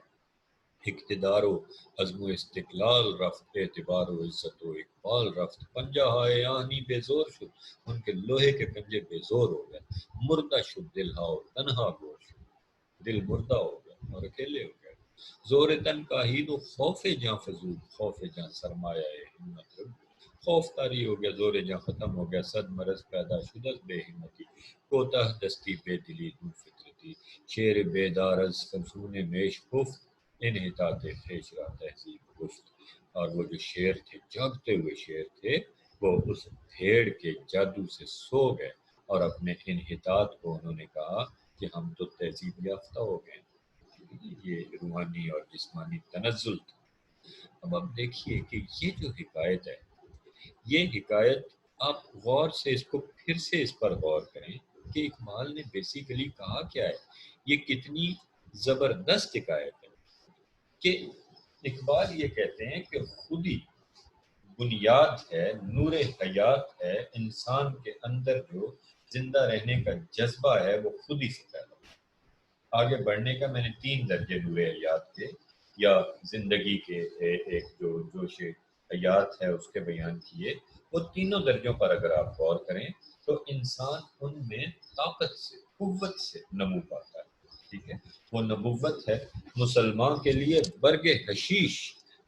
اقتدار و عزم و استقلال رفت، اعتبار و عزت و اقبال رفت. پنجہ ہائے آہنی بے زور شد، ان کے لوہے کے پنجے بے زور ہو گئے. مردہ شد دل ہاؤ تنہا گور شد، دل مردہ ہو گیا اور اکیلے ہو گئے. زور تن کا ہی تو خوف جاں فضول، خوف جاں سرمایہ ہمت رب. خوف طاری ہو گیا، زور جاں ختم ہو گیا. صد مرض پیدا شدت بے ہمتی، کوتاہ دستی بے دلی دو فطرتی. شیر بیدار از فسون میش خفت، انحطاط خویش را تہذیب گفت. اور وہ جو شیر تھے، جاگتے ہوئے شیر تھے، وہ اس بھیڑ کے جادو سے سو گئے اور اپنے انحطاط کو انہوں نے کہا کہ ہم تو تہذیب یافتہ ہو گئے. یہ روحانی اور جسمانی تنزل تھا. اب آپ دیکھیے کہ یہ جو حکایت ہے، یہ حکایت آپ غور سے اس کو پھر سے اس پر غور کریں کہ اقبال نے بیسیکلی کہا کیا ہے. یہ کتنی زبردست حکایت ہے کہ اقبال یہ کہتے ہیں کہ خودی بنیاد ہے، نور حیات ہے. انسان کے اندر جو زندہ رہنے کا جذبہ ہے وہ خود ہی سے پیدا ہوتا ہے. آگے بڑھنے کا میں نے 3 درجے نور حیات کے یا زندگی کے ایک جو جوش حیات ہے اس کے بیان کیے. وہ تینوں درجوں پر اگر آپ غور کریں تو انسان ان میں طاقت سے، قوت سے نمو پاتا ہے. ٹھیک ہے، وہ نبوت ہے مسلمان کے لیے برگ حشیش،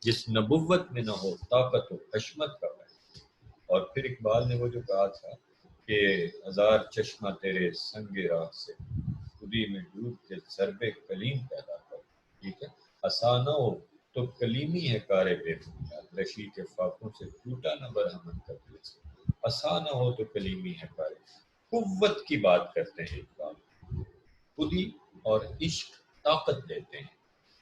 جس نبوت میں نہ ہو طاقت و حشمت کا ہے. اور پھر اقبال نے وہ جو کہا تھا کہ ہزار چشمہ تیرے سنگ راہ سے، خودی میں ڈوب کے ضرب کلیم پیدا کر. ٹھیک ہے، آسانہ ہو تو کلیمی ہے کار بے بنیاد، رشی کے فاقوں سے ٹوٹا نہ برہمن کا دل سے. آسانہ ہو تو کلیمی ہے کار. قوت کی بات کرتے ہیں اقبال، خودی اور عشق طاقت دیتے ہیں،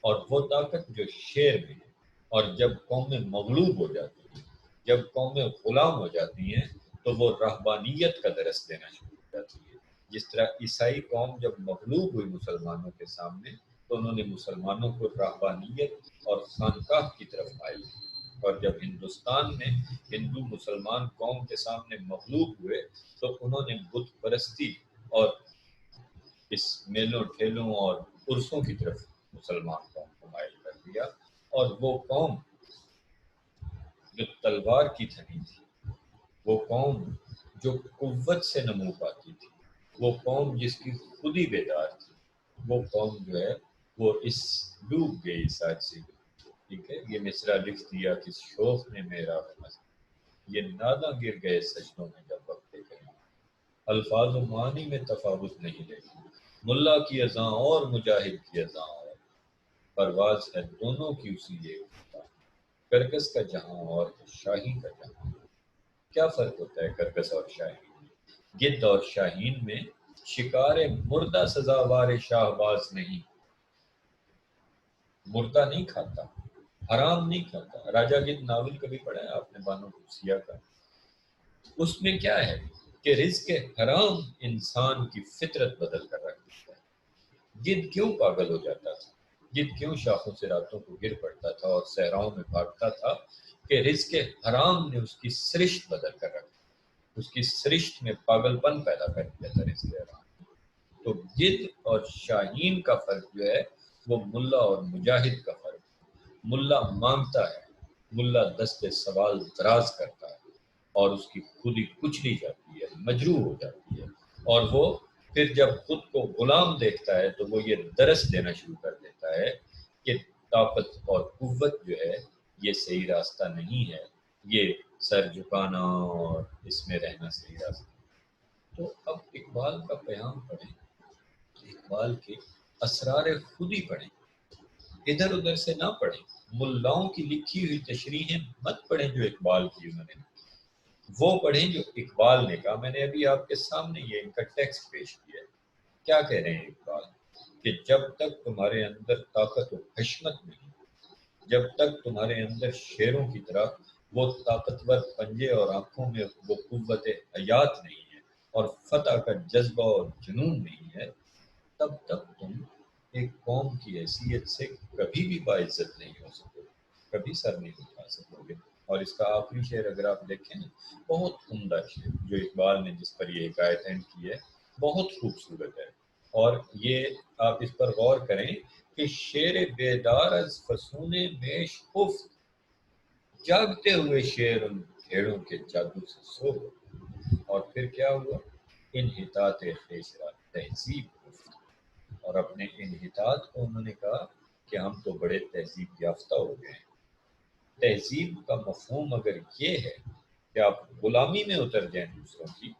اور وہ طاقت جو شعر میں ہے. اور جب قومیں مغلوب ہو جاتی ہیں، جب قومیں غلام ہو جاتی ہیں تو وہ رہبانیت کا درس دینا شروع ہو جاتی ہے. جس طرح عیسائی قوم جب مغلوب ہوئی مسلمانوں کے سامنے تو انہوں نے مسلمانوں کو رہبانیت اور خانقاہ کی طرف مائل کیا. اور جب ہندوستان میں ہندو مسلمان قوم کے سامنے مغلوب ہوئے تو انہوں نے بت پرستی اور اس میلوں ٹھیلوں اور عرسوں کی طرف مسلمان قوم کو مائل کر دیا. اور وہ قوم جو تلوار کی تھنی تھی، وہ قوم جو قوت سے نمو پاتی تھی، وہ قوم جس کی خودی بیدار تھی، وہ قوم جو ہے وہ اس ڈوب گئی ساجی. ٹھیک ہے، یہ مصرع لکھ دیا کس شوق نے میرا مست، یہ ناداں گر گئے سجدوں میں جب وقت کریں. الفاظ و معانی میں تفاوت نہیں رہی، ملا کی اذاں اور مجاہد کی اذاں اور. پرواز ہے دونوں کی اسی ایک، کرکس کا جہاں اور شاہی کا جہاں۔ کیا فرق ہوتا ہے کرکس اور شاہین میں؟ گدھ اور شاہین میں شکار مردہ سزاوار شاہباز نہیں، مردہ نہیں کھاتا، حرام نہیں کھاتا۔ راجا گدھ ناول کبھی پڑھا ہے آپ نے بانو قدسیہ کا؟ اس میں کیا ہے کہ رزق حرام انسان کی فطرت بدل کر رکھ دیتا ہے۔ گدھ کیوں پاگل ہو جاتا تھا؟ گدھ کیوں شاخوں سے راتوں کو گر پڑتا تھا اور صحراؤں میں بھاگتا تھا؟ کہ رزق حرام نے اس کی سرشت بدل کر رکھ دی، اس کی سرشت میں پاگل پن پیدا کر دیا تھا رزق حرام۔ تو گدھ اور شاہین کا فرق جو ہے وہ ملا اور مجاہد کا فرق ہے۔ ملا مانگتا ہے، ملا دست سوال دراز کرتا ہے اور اس کی خودی کچلی جاتی ہے، مجروح ہو جاتی ہے، اور وہ پھر جب خود کو غلام دیکھتا ہے تو وہ یہ درس دینا شروع کر دیتا ہے کہ طاقت اور قوت جو ہے یہ صحیح راستہ نہیں ہے، یہ سر جھکانا اور اس میں رہنا صحیح راستہ۔ تو اب اقبال کا پیام پڑھیں، اقبال کے اسرار خودی پڑھیں، ادھر ادھر سے نہ پڑھیں، ملاؤں کی لکھی ہوئی تشریحیں مت پڑھیں جو اقبال کی انہوں نے، وہ پڑھیں جو اقبال نے کہا۔ میں نے ابھی آپ کے سامنے یہ ان کا ٹیکسٹ پیش کیا ہے۔ کیا کہہ رہے ہیں اقبال کہ جب تک تمہارے اندر طاقت و حشمت نہیں، جب تک تمہارے اندر شیروں کی طرح وہ طاقتور پنجے اور آنکھوں میں وہ قوت حیات نہیں ہے اور فتح کا جذبہ اور جنون نہیں ہے، تب تک تم ایک قوم کی حیثیت سے کبھی بھی باعزت نہیں ہو سکو گے، کبھی سر نہیں اٹھا سکو گے۔ اور اس کا آخری شعر اگر آپ دیکھیں نا، بہت عمدہ شعر جو اقبال نے جس پر یہ حکایت اینڈ کی ہے، بہت خوبصورت ہے۔ اور یہ آپ اس پر غور کریں کہ شعر بیدار از فسون میش خفت، جاگتے ہوئے شعر ان بھیڑوں کے جادو سے سو گئے۔ اور پھر کیا ہوا؟ انحطاط خویش را تہذیب گفت، اور اپنے انحطاط کو انہوں نے کہا کہ ہم تو بڑے تہذیب یافتہ ہو گئے ہیں۔ تہذیب کا مفہوم اگر یہ ہے کہ آپ غلامی میں اتر جائیں دوسروں کی،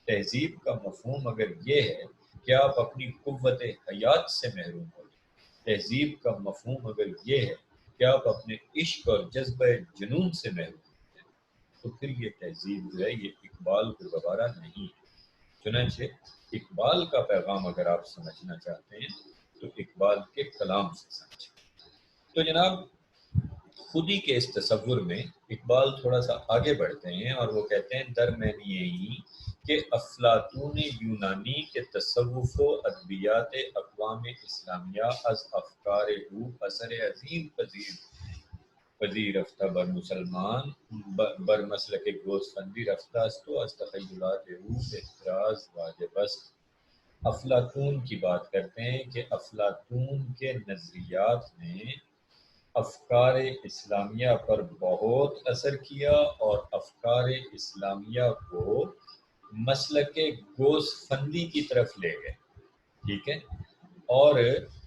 تہذیب کا مفہوم اگر یہ ہے کہ آپ اپنی قوت حیات سے محروم ہو جائیں، تہذیب کا مفہوم اگر یہ ہے کہ آپ اپنے عشق اور جذبہ جنون سے محروم ہو جائیں، تو پھر یہ تہذیب جو ہے یہ اقبال کو گوارا نہیں ہے۔ چنانچہ اقبال کا پیغام اگر آپ سمجھنا چاہتے ہیں تو اقبال کے کلام سے سمجھیں۔ تو جناب، خودی کے اس تصور میں اقبال تھوڑا سا آگے بڑھتے ہیں اور وہ کہتے ہیں درمیان یہی کہ افلاطون یونانی کے تصوف و ادبیات اقوام اسلامیہ از افکار او اثر عظیم پذیر رفتہ بر مسلمان بر مسلک گوسفندی رفتہ است و از تخیلات او احتراز واجب است۔ افلاطون کی بات کرتے ہیں کہ افلاطون کے نظریات نے افکار اسلامیہ پر بہت اثر کیا اور افکار اسلامیہ کو مسلک گوسفندی کی طرف لے گئے، ٹھیک ہے، اور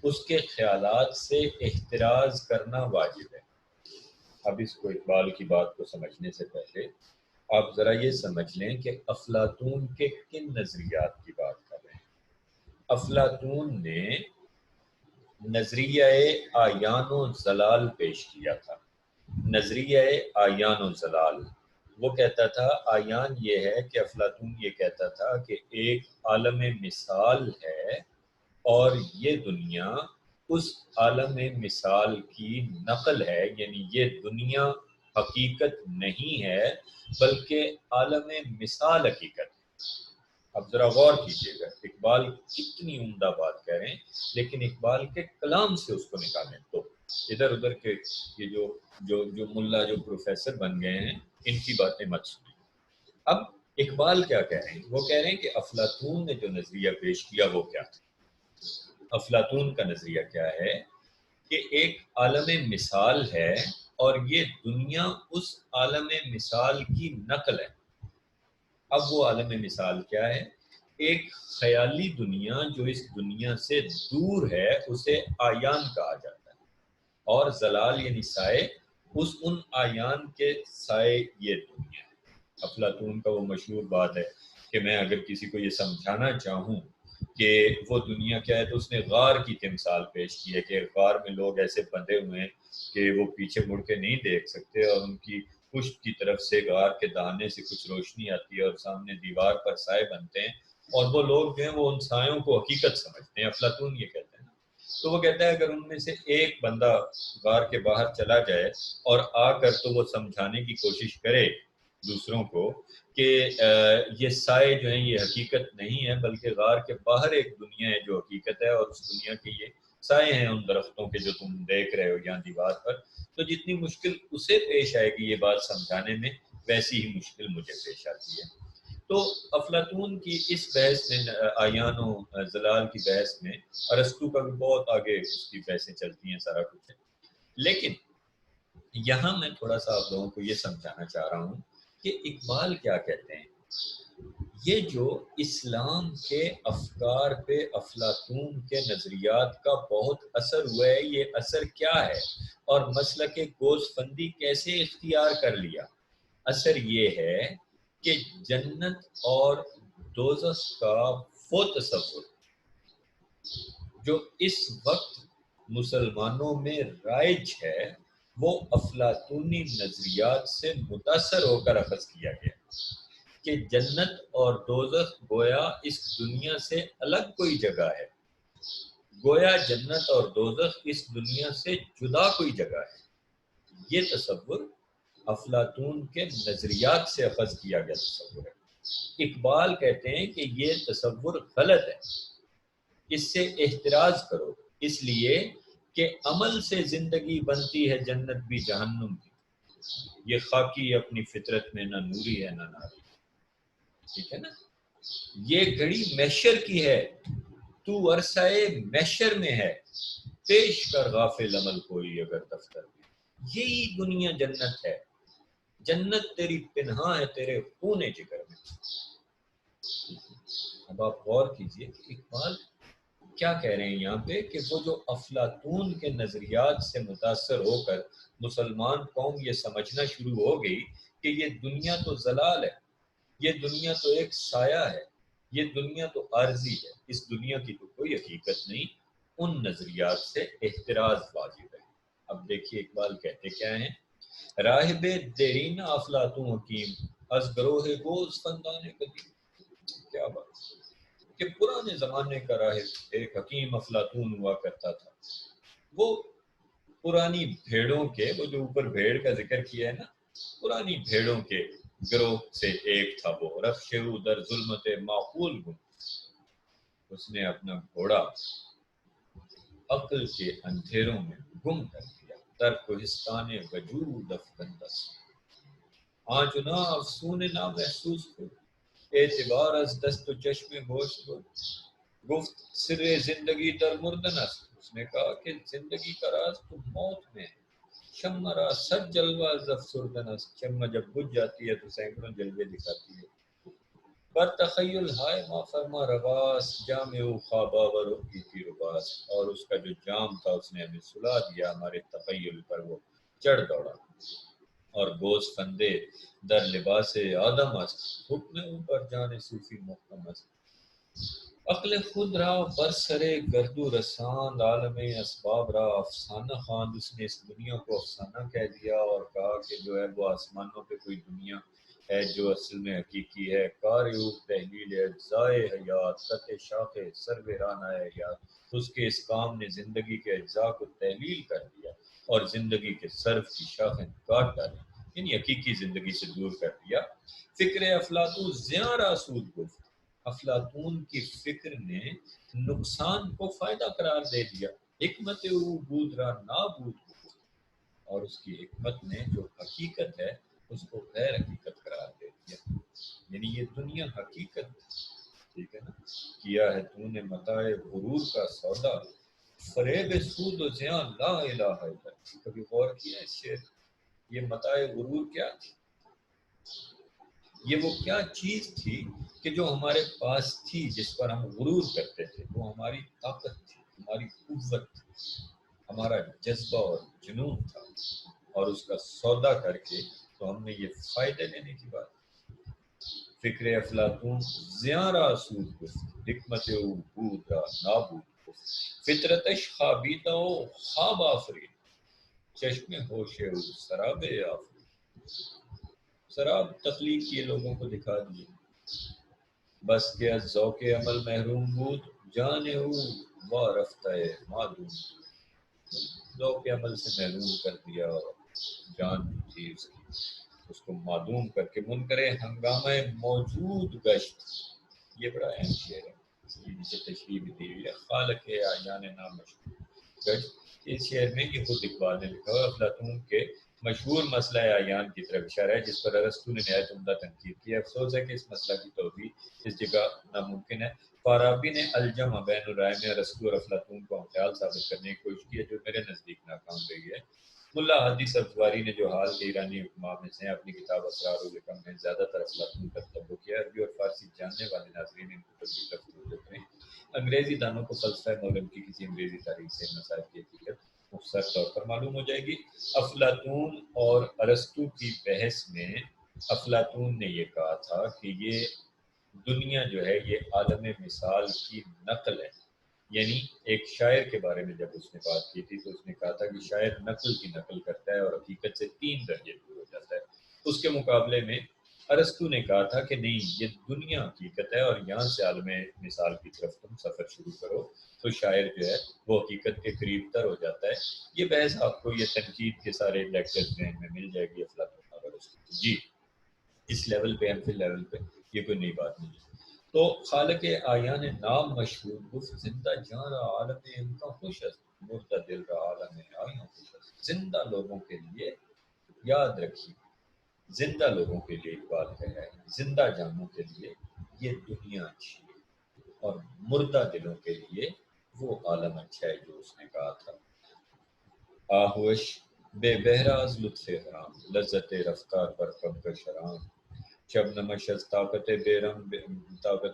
اس کے خیالات سے احتراز کرنا واجب ہے۔ اب اس کو اقبال کی بات کو سمجھنے سے پہلے آپ ذرا یہ سمجھ لیں کہ افلاطون کے کن نظریات کی بات کر رہے ہیں۔ افلاطون نے نظریہ اعیان و ضلال پیش کیا تھا۔ نظریہ اعیان و ضلال، وہ کہتا تھا اعیان یہ ہے کہ افلاطون یہ کہتا تھا کہ ایک عالم مثال ہے اور یہ دنیا اس عالم مثال کی نقل ہے، یعنی یہ دنیا حقیقت نہیں ہے بلکہ عالم مثال حقیقت ہے۔ اب ذرا غور کیجئے گا، اقبال کتنی عمدہ بات کہہ رہے ہیں، لیکن اقبال کے کلام سے اس کو نکالیں تو ادھر ادھر کے یہ جو ملا جو پروفیسر بن گئے ہیں ان کی باتیں مت سنیں۔ اب اقبال کیا کہہ رہے ہیں؟ وہ کہہ رہے ہیں کہ افلاطون نے جو نظریہ پیش کیا وہ کیا تھا۔ افلاطون کا نظریہ کیا ہے کہ ایک عالم مثال ہے اور یہ دنیا اس عالم مثال کی نقل ہے۔ اب وہ عالم مثال کیا ہے؟ ایک خیالی دنیا جو اس دنیا سے دور ہے اسے آیان کہا جاتا ہے، اور ضلال یعنی سائے، ان آیان کے سائے یہ دنیا ہے۔ افلاطون کا وہ مشہور بات ہے کہ میں اگر کسی کو یہ سمجھانا چاہوں کہ وہ دنیا کیا ہے، تو اس نے غار کی تمثال پیش کی ہے کہ غار میں لوگ ایسے بندھے ہوئے ہیں کہ وہ پیچھے مڑ کے نہیں دیکھ سکتے، اور ان کی پشت کی طرف سے غار کے دانے سے کچھ روشنی آتی ہے اور سامنے دیوار پر سائے بنتے ہیں، اور وہ لوگ جو ہیں وہ ان سایوں کو حقیقت سمجھتے ہیں۔ افلاطون یہ کہتے ہیں نا، تو وہ کہتا ہے اگر ان میں سے ایک بندہ غار کے باہر چلا جائے اور آ کر تو وہ سمجھانے کی کوشش کرے دوسروں کو کہ یہ سائے جو ہیں یہ حقیقت نہیں ہے، بلکہ غار کے باہر ایک دنیا ہے جو حقیقت ہے، اور اس دنیا کے یہ سائے ہیں ان درختوں کے جو تم دیکھ رہے ہو یہاں دیوار پر، تو جتنی مشکل اسے پیش آئے گی یہ بات سمجھانے میں، ویسی ہی مشکل مجھے پیش آتی ہے۔ تو افلاطون کی اس بحث میں، آیان و زلال کی بحث میں، ارسطو کا بھی بہت آگے اس کی بحثیں چلتی ہیں، سارا کچھ ہے، لیکن یہاں میں تھوڑا سا آپ لوگوں کو یہ سمجھانا چاہ رہا ہوں کہ اقبال کیا کہتے ہیں۔ یہ جو اسلام کے افکار پہ افلاطون کے نظریات کا بہت اثر ہوا ہے، یہ اثر کیا ہے اور مسلک گوزفندی کیسے اختیار کر لیا؟ اثر یہ ہے کہ جنت اور دوزخ کا وہ تصور جو اس وقت مسلمانوں میں رائج ہے، وہ افلاطونی نظریات سے متاثر ہو کر اخذ کیا گیا کہ جنت اور دوزخ گویا اس دنیا سے الگ کوئی جگہ ہے، گویا جنت اور دوزخ اس دنیا سے جدا کوئی جگہ ہے۔ یہ تصور افلاطون کے نظریات سے اخذ کیا گیا تصور ہے۔ اقبال کہتے ہیں کہ یہ تصور غلط ہے، اس سے احتراز کرو، اس لیے کہ عمل سے زندگی بنتی ہے جنت بھی جہنم بھی، یہ خاکی اپنی فطرت میں نہ نوری ہے نہ ناری۔ ٹھیک ہے نا، یہ گھڑی محشر کی ہے، تو عرصۂ محشر میں ہے، پیش کر غافل عمل کوئی اگر دفتر میں۔ یہی دنیا جنت ہے، جنت تیری پنہاں ہے تیرے خون جگر میں۔ اب آپ غور کیجئے کہ اقبال کیا کہہ رہے ہیں یہاں پہ، کہ وہ جو افلاطون کے نظریات سے متاثر ہو کر مسلمان قوم یہ سمجھنا شروع ہو گئی کہ یہ دنیا تو زلال ہے، یہ دنیا تو ایک سایہ ہے، یہ دنیا تو عارضی ہے، اس دنیا کی تو کوئی حقیقت نہیں، ان نظریات سے احتراز واجب ہے۔ اب دیکھیے اقبال کہتے کیا ہیں، راہب دیرینہ افلاطون حکیم از گروہ گوز فندان قدیم۔ کیا بات کہ پرانے زمانے کا راہب ایک حکیم افلاطون ہوا کرتا تھا، وہ پرانی بھیڑوں کے، وہ جو اوپر بھیڑ کا ذکر کیا ہے نا، پرانی بھیڑوں کے گروہ سے ایک تھا وہ، رخشہ در ظلمت معقول گم، اس نے اپنا گھوڑا عقل کے اندھیروں میں گم کر دیا، در کوہستان وجود افکندس، آنچنا افسون نا محسوس کو، اعتبار از دست و چشم گوشت کو، گفت سر زندگی در مردن است، اس نے کہا کہ زندگی کا راز تو موت میں ہے، شمع را صد جلوہ از افسردن است، شمع جب بجھ جاتی ہے تو سینکڑوں جلوے دکھاتی ہے، بر تخیل ہائے ما فرما رواس، جام او خواب آور کی رباس، اور اس کا جو جام تھا اس نے ہمیں سلا دیا، ہمارے تخیل پر وہ چڑھ دوڑا، اور گوز فندے در لباس آدم است، حکم اوپر جان صوفی محکم است، عقل خود را برسرے گرد و رساند، عالم اسباب را افسانہ خواند، اس نے اس دنیا کو افسانہ کہہ دیا اور کہا کہ جو ہے وہ آسمانوں پہ کوئی دنیا ہے جو اصل میں حقیقی ہے، کاریو تحلیل اجزائے حیات، قطع شاخ سرو رانہ حیات، اس کے اس کام نے زندگی کے اجزاء کو تحلیل کر دیا اور زندگی کے سرو کی شاخیں کاٹ ڈالی، یعنی حقیقی زندگی سے دور کر دیا۔ فکر افلاطون زیاں راسود گفت، افلاطون کی فکر نے نقصان کو فائدہ قرار دے دیا، حکمت او بود را نابود گفت، اور اس کی حکمت نے جو حقیقت ہے اس کو غیر حقیقت قرار دے دیا، یعنی یہ دنیا حقیقت، ٹھیک ہے نا، کیا ہے تو نے متاع غرور کا سودا، فریب سود و زیاں لا الہ الا، کبھی غور کیا اس شعر، یہ متاع غرور کیا تھی؟ یہ وہ کیا چیز تھی کہ جو ہمارے پاس تھی، جس پر ہم غرور کرتے تھے، وہ ہماری طاقت تھی، ہماری قوت تھی، ہمارا جذبہ اور جنون تھا، اور اس کا سودا کر کے تو ہم نے یہ فائدے لینے کی بات، فکر افلاطون زیاں را سود گفت، حکمت او بود را نابود گفت، فطرتش خوابیدہ و خواب آفرید، چشم ہوش او سراب آفرید. سراب تخلیق کیے لوگوں کو دکھا دیے، بس کہ از ذوق عمل محروم بود، جان او وارفتہ معدوم، ذوق عمل سے محروم کر دیا اور جان تھی اس کو معدوم کر کے منکر ہنگامہ موجود گشت. یہ بڑا اہم شعر ہے، اس کی نیچے تشریح بھی دی ہوئی ہے. خالق اعیان نامشہور گشت، اس شعر میں یہ خود اقبال نے لکھا ہوا افلاطون کے مشہور مسئلہ اعیان کی طرف اشارہ ہے، جس پر ارسطو نے نہایت عمدہ تنقید کی. افسوس ہے کہ اس مسئلہ کی توضیح اس جگہ ناممکن ہے. فارابی نے الجمع بین الرائے میں ارسطو اور افلاطون کو خیال ثابت کرنے کی کوشش کی ہے، جو میرے نزدیک ناکام رہی ہے. ملا حدی سبزواری نے جو حال کے ایرانی حکماء میں سے اپنی کتاب اسرار الحکم میں زیادہ تر افلاطون کا تبع کیا. عربی اور فارسی جاننے والے ناظرین ان کتب کی طرف توجہ کریں. انگریزی دانوں کو فلسفہ مولم کی کسی انگریزی تاریخ سے مسائل کی حقیقت مختصر طور پر معلوم ہو جائے گی. افلاطون اور ارسطو کی بحث میں افلاطون نے یہ کہا تھا کہ یہ دنیا جو ہے یہ عالم مثال کی نقل ہے. یعنی ایک شاعر کے بارے میں جب اس نے بات کی تھی تو اس نے کہا تھا کہ شاعر نقل کی نقل کرتا ہے اور حقیقت سے 3 درجے دور ہو جاتا ہے. اس کے مقابلے میں ارسطو نے کہا تھا کہ نہیں، یہ دنیا حقیقت ہے اور یہاں سے عالم مثال کی طرف تم سفر شروع کرو تو شاعر جو ہے وہ حقیقت کے قریب تر ہو جاتا ہے. یہ بحث آپ کو یہ تنقید کے سارے لیکچر میں مل جائے گی افلاطون اور ارسطو. جی اس لیول پہ ایم فل لیول پہ یہ کوئی نئی بات نہیں ہے. تو خالق آیان نام مشہور گفت، زندہ جان را عالم ان کا خوش است، مردہ دل را عالم آیاں خوش است. زندہ لوگوں کے لیے یاد رکھیے، زندہ لوگوں کے لیے اقبال ہے، زندہ جانوں کے لیے یہ دنیا اچھی ہے، اور مردہ دلوں کے لیے وہ عالم اچھا ہے جو اس نے کہا تھا. آہوش بے بہراز لطف حرام، لذت رفتار پر کب کا شرام، شب نمش از طاقت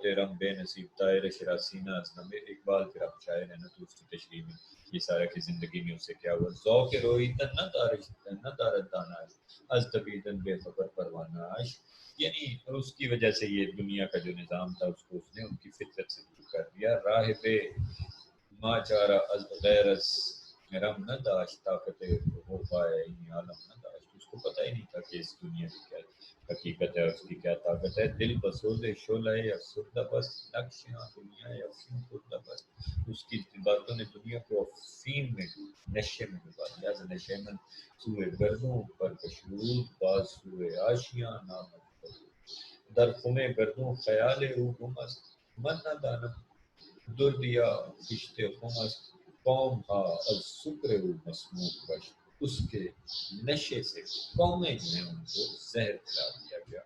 رم بے نصیب طائر شراسینہ از نمے. اقبال پھر اب شاعر ہے نا تو اس کی تشریح میں یہ سارا کی زندگی میں اسے کیا ہوا. ذوق رویتن نہ دارد داناش، از طبیعتن بے خبر پرواناش. یعنی اس کی وجہ سے یہ دنیا کا جو نظام تھا اس کو اس نے ان کی فطرت سے دور کر دیا. راہ بے ما چارہ از غیر از رم نہ داشت، طاقت ہو پائے عالم نہ داشت. اس کو پتہ ہی نہیں تھا کہ اس دنیا کی کیا حقیقت ہے، اس کی کیا طاقت ہے. دل بسوز شعلہ افسردہ بس، نقشیاں دنیا افسون کردہ بس. اس کی باتوں نے دنیا کو افسین میں نشے میں ڈبا دیا. نشے من سوئے گردوں پر کشرود، باز سوئے آشیاں نامت در خم گردوں خیال او گم است. من نہ دانم دردیا کشت خم است، قوم ہا از سکر او مسموم گشت. اس کے نشے سے قومیں جو ہیں ان کو زہر کھلا دیا گیا.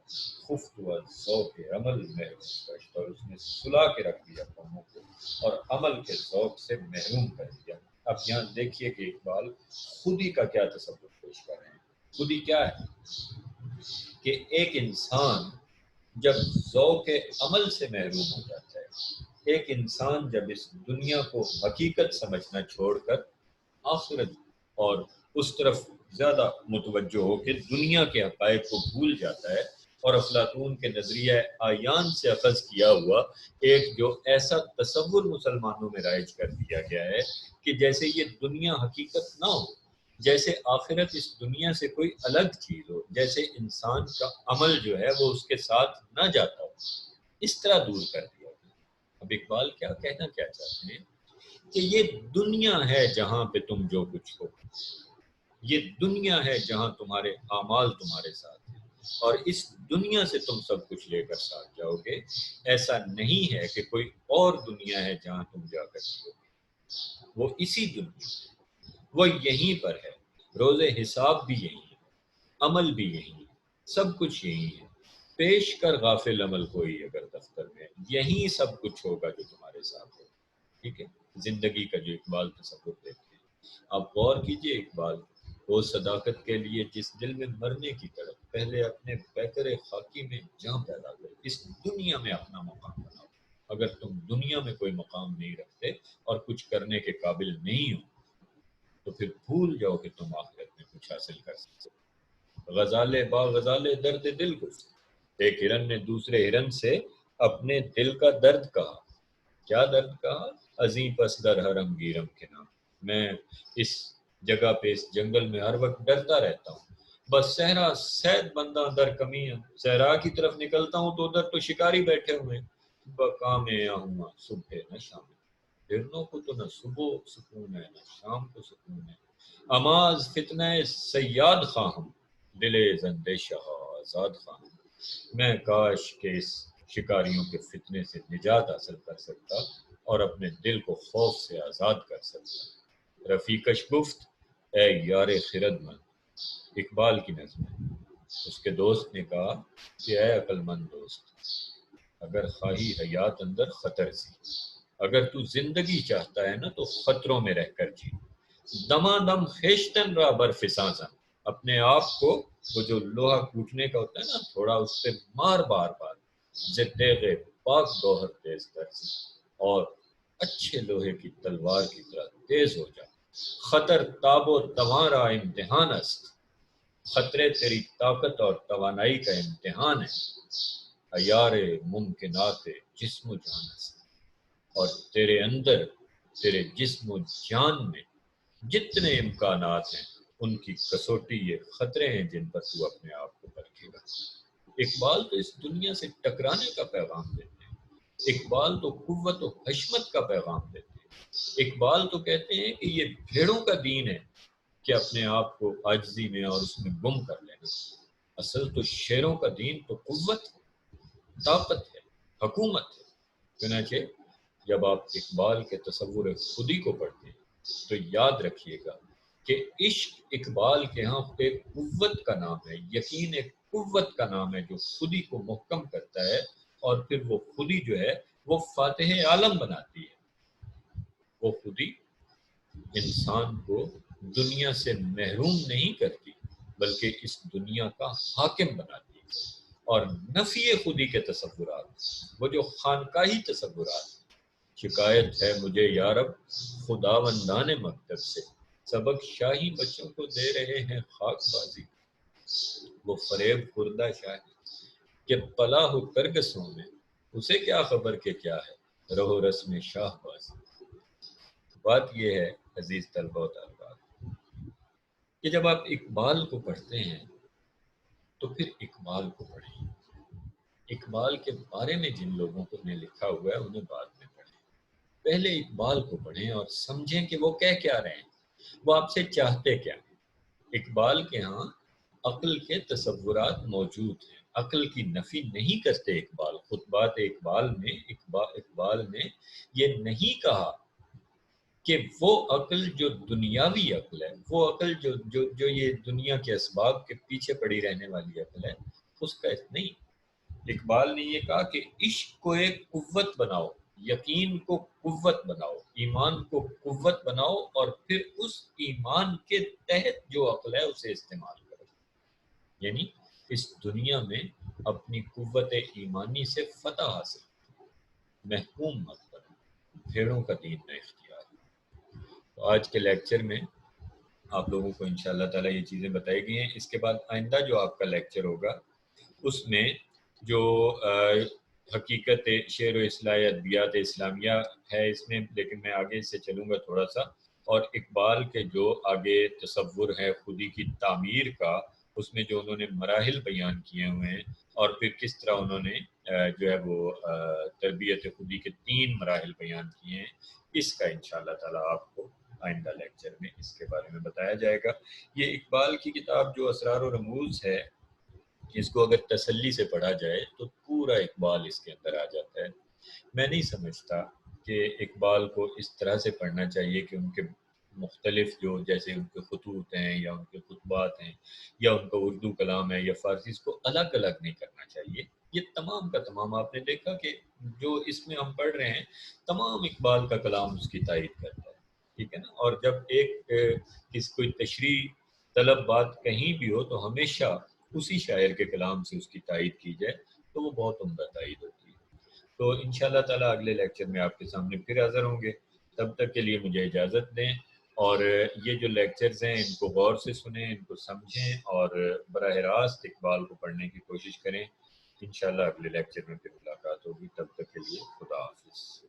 خفت و ذوق عمل محروم گشت، اور اس نے سلا کے رکھ دیا قوموں کو اور عمل کے ذوق سے محروم کر دیا. اب یہاں دیکھیے کہ اقبال خودی کا کیا تصور پیش کر رہے ہیں. خودی کیا ہے کہ ایک انسان جب ذوق عمل سے محروم ہو جاتا ہے، ایک انسان جب اس دنیا کو حقیقت سمجھنا چھوڑ کر آخرت اور اس طرف زیادہ متوجہ ہو کے دنیا کے حقائق کو بھول جاتا ہے، اور افلاطون کے نظریہ آیان سے اخذ کیا ہوا ایک جو ایسا تصور مسلمانوں میں رائج کر دیا گیا ہے کہ جیسے یہ دنیا حقیقت نہ ہو، جیسے آخرت اس دنیا سے کوئی الگ چیز ہو، جیسے انسان کا عمل جو ہے وہ اس کے ساتھ نہ جاتا ہو، اس طرح دور کر دیا گیا. اب اقبال کیا کہنا کیا چاہتے ہیں کہ یہ دنیا ہے جہاں پہ تم جو کچھ ہو، یہ دنیا ہے جہاں تمہارے اعمال تمہارے ساتھ ہیں، اور اس دنیا سے تم سب کچھ لے کر ساتھ جاؤ گے. ایسا نہیں ہے کہ کوئی اور دنیا ہے جہاں تم جا کر جاؤ گے، وہ اسی دنیا، وہ یہیں پر ہے. روز حساب بھی یہیں ہے، عمل بھی یہیں ہے، سب کچھ یہیں ہے. پیش کر غافل عمل کوئی اگر دفتر میں، یہیں سب کچھ ہوگا جو تمہارے ساتھ ہے. ٹھیک ہے، زندگی کا جو اقبال تصور دیتے ہیں. آپ غور کیجئے اقبال وہ صداقت کے لیے جس دل میں مرنے کی طرف پہلے اپنے پیکر خاکی میں جان پیدا کرو، اس دنیا میں اپنا مقام بناؤ. اگر تم دنیا میں کوئی مقام نہیں رکھتے اور کچھ کرنے کے قابل نہیں ہو تو پھر بھول جاؤ کہ تم آخرت میں کچھ حاصل کر سکتے. غزال با غزال درد دل گفت، ایک ہرن نے دوسرے ہرن سے اپنے دل کا درد کہا. کیا درد کہا؟ عظیم پس در حرم گیرم کے نام، میں اس جگہ پہ اس جنگل میں ہر وقت ڈرتا رہتا ہوں. بس صحرا سید بندہ در کمی ہے، صحرا کی طرف نکلتا ہوں تو ادھر تو شکاری بیٹھے ہوئے. بقام آہوں صبح نہ شام، ہرنوں کو تو نہ صبح سکون ہے نہ شام کو سکون ہے. اماز فتنہ سیاد خواہم، دل زندے شاہ آزاد خواہم. میں کاش کہ اس شکاریوں کے فتنے سے نجات حاصل کر سکتا اور اپنے دل کو خوف سے آزاد کر سکتا. رفیقش گفت اے یار خرد مند، اقبال کی نظم ہے. اس کے دوست نے کہا کہ اے عقل مند دوست، اگر خواہی حیات اندر خطر سی، اگر تو زندگی چاہتا ہے نا تو خطروں میں رہ کر جی. دمادم خیشتن را برفساں زن، اپنے آپ کو وہ جو لوہا کوٹنے کا ہوتا ہے نا تھوڑا اس پہ مار بار بار. زدیغ پاک گوہر تیز درزی، اور اچھے لوہے کی تلوار کی طرح تیز ہو جا. خطر تاب و تمہارا امتحان است، خطرے تیری طاقت اور توانائی کا امتحان ہے. عیار ممکنات جسم و جان است، اور تیرے اندر تیرے جسم و جان میں جتنے امکانات ہیں ان کی کسوٹی یہ خطرے ہیں جن پر تو اپنے آپ کو پرکھے گا. اقبال تو اس دنیا سے ٹکرانے کا پیغام دیتے ہیں، اقبال تو قوت و حشمت کا پیغام دیتے ہیں. اقبال تو کہتے ہیں کہ یہ بھیڑوں کا دین ہے کہ اپنے آپ کو عاجزی میں اور اس میں گم کر لینا. اصل تو شیروں کا دین تو قوت ہے، طاقت ہے، حکومت ہے. چنانچہ جب آپ اقبال کے تصور خودی کو پڑھتے ہیں تو یاد رکھیے گا کہ عشق اقبال کے ہاں ایک قوت کا نام ہے، یقین ایک قوت کا نام ہے جو خودی کو محکم کرتا ہے، اور پھر وہ خودی جو ہے وہ فاتح عالم بناتی ہے. وہ خودی انسان کو دنیا سے محروم نہیں کرتی بلکہ اس دنیا کا حاکم بناتی ہے. اور نفی خودی کے تصورات، وہ جو خانقاہی تصورات، شکایت ہے مجھے یارب خداوندان مکتب سے، سبق شاہی بچوں کو دے رہے ہیں خاک بازی. وہ فریب خوردہ شاہی کہ پلا ہو کرگسوں میں، اسے کیا خبر کہ کیا ہے رہو رسم شاہ بازی. بات یہ ہے عزیز طلبہ و طالبات کہ جب آپ اقبال کو پڑھتے ہیں تو پھر اقبال کو پڑھیں. اقبال کے بارے میں جن لوگوں کو نے لکھا ہوا ہے انہیں بعد میں پڑھیں. پہلے اقبال کو پڑھیں اور سمجھیں کہ وہ کہہ کیا رہے ہیں، وہ آپ سے چاہتے کیا ہیں. اقبال کے ہاں عقل کے تصورات موجود ہیں، عقل کی نفی نہیں کرتے اقبال. خطبات اقبال نے یہ نہیں کہا کہ وہ عقل جو دنیاوی عقل ہے، وہ عقل جو یہ دنیا کے اسباب کے پیچھے پڑی رہنے والی عقل ہے، اس کا نہیں. اقبال نے یہ کہا کہ عشق کو ایک قوت بناؤ، یقین کو قوت بناؤ، ایمان کو قوت بناؤ، اور پھر اس ایمان کے تحت جو عقل ہے اسے استعمال کرو. یعنی اس دنیا میں اپنی قوت ایمانی سے فتح حاصل کرو، محکوم مت کرو، بھیڑوں کا دین نہ اختیار. تو آج کے لیکچر میں آپ لوگوں کو انشاءاللہ تعالیٰ یہ چیزیں بتائی گئی ہیں. اس کے بعد آئندہ جو آپ کا لیکچر ہوگا اس میں جو حقیقت شعر و اصلاح ادبیات اسلامیہ ہے اس میں، لیکن میں آگے سے چلوں گا تھوڑا سا. اور اقبال کے جو آگے تصور ہے خودی کی تعمیر کا، اس میں جو انہوں نے مراحل بیان کیے ہوئے ہیں، اور پھر کس طرح انہوں نے جو ہے وہ تربیت خودی کے 3 مراحل بیان کیے ہیں، اس کا انشاءاللہ تعالیٰ آپ کو آئندہ لیکچر میں اس کے بارے میں بتایا جائے گا. یہ اقبال کی کتاب جو اسرار و رموز ہے، اس کو اگر تسلی سے پڑھا جائے تو پورا اقبال اس کے اندر آ جاتا ہے. میں نہیں سمجھتا کہ اقبال کو اس طرح سے پڑھنا چاہیے کہ ان کے مختلف جو جیسے ان کے خطوط ہیں یا ان کے خطبات ہیں یا ان کا اردو کلام ہے یا فارسی، اس کو الگ الگ نہیں کرنا چاہیے. یہ تمام کا تمام آپ نے دیکھا کہ جو اس میں ہم پڑھ رہے ہیں تمام اقبال کا کلام اس کی تائید کرتا ہے، ٹھیک ہے نا. اور جب ایک کوئی تشریح طلب بات کہیں بھی ہو تو ہمیشہ اسی شاعر کے کلام سے اس کی تائید کی جائے تو وہ بہت عمدہ تائید ہوتی ہے. تو انشاءاللہ تعالیٰ اگلے لیکچر میں آپ کے سامنے پھر حاضر ہوں گے. تب تک کے لیے مجھے اجازت دیں، اور یہ جو لیکچرز ہیں ان کو غور سے سنیں، ان کو سمجھیں، اور براہ راست اقبال کو پڑھنے کی کوشش کریں. انشاءاللہ اگلے لیکچر میں پھر ملاقات ہوگی، تب تک کے لیے خدا حافظ۔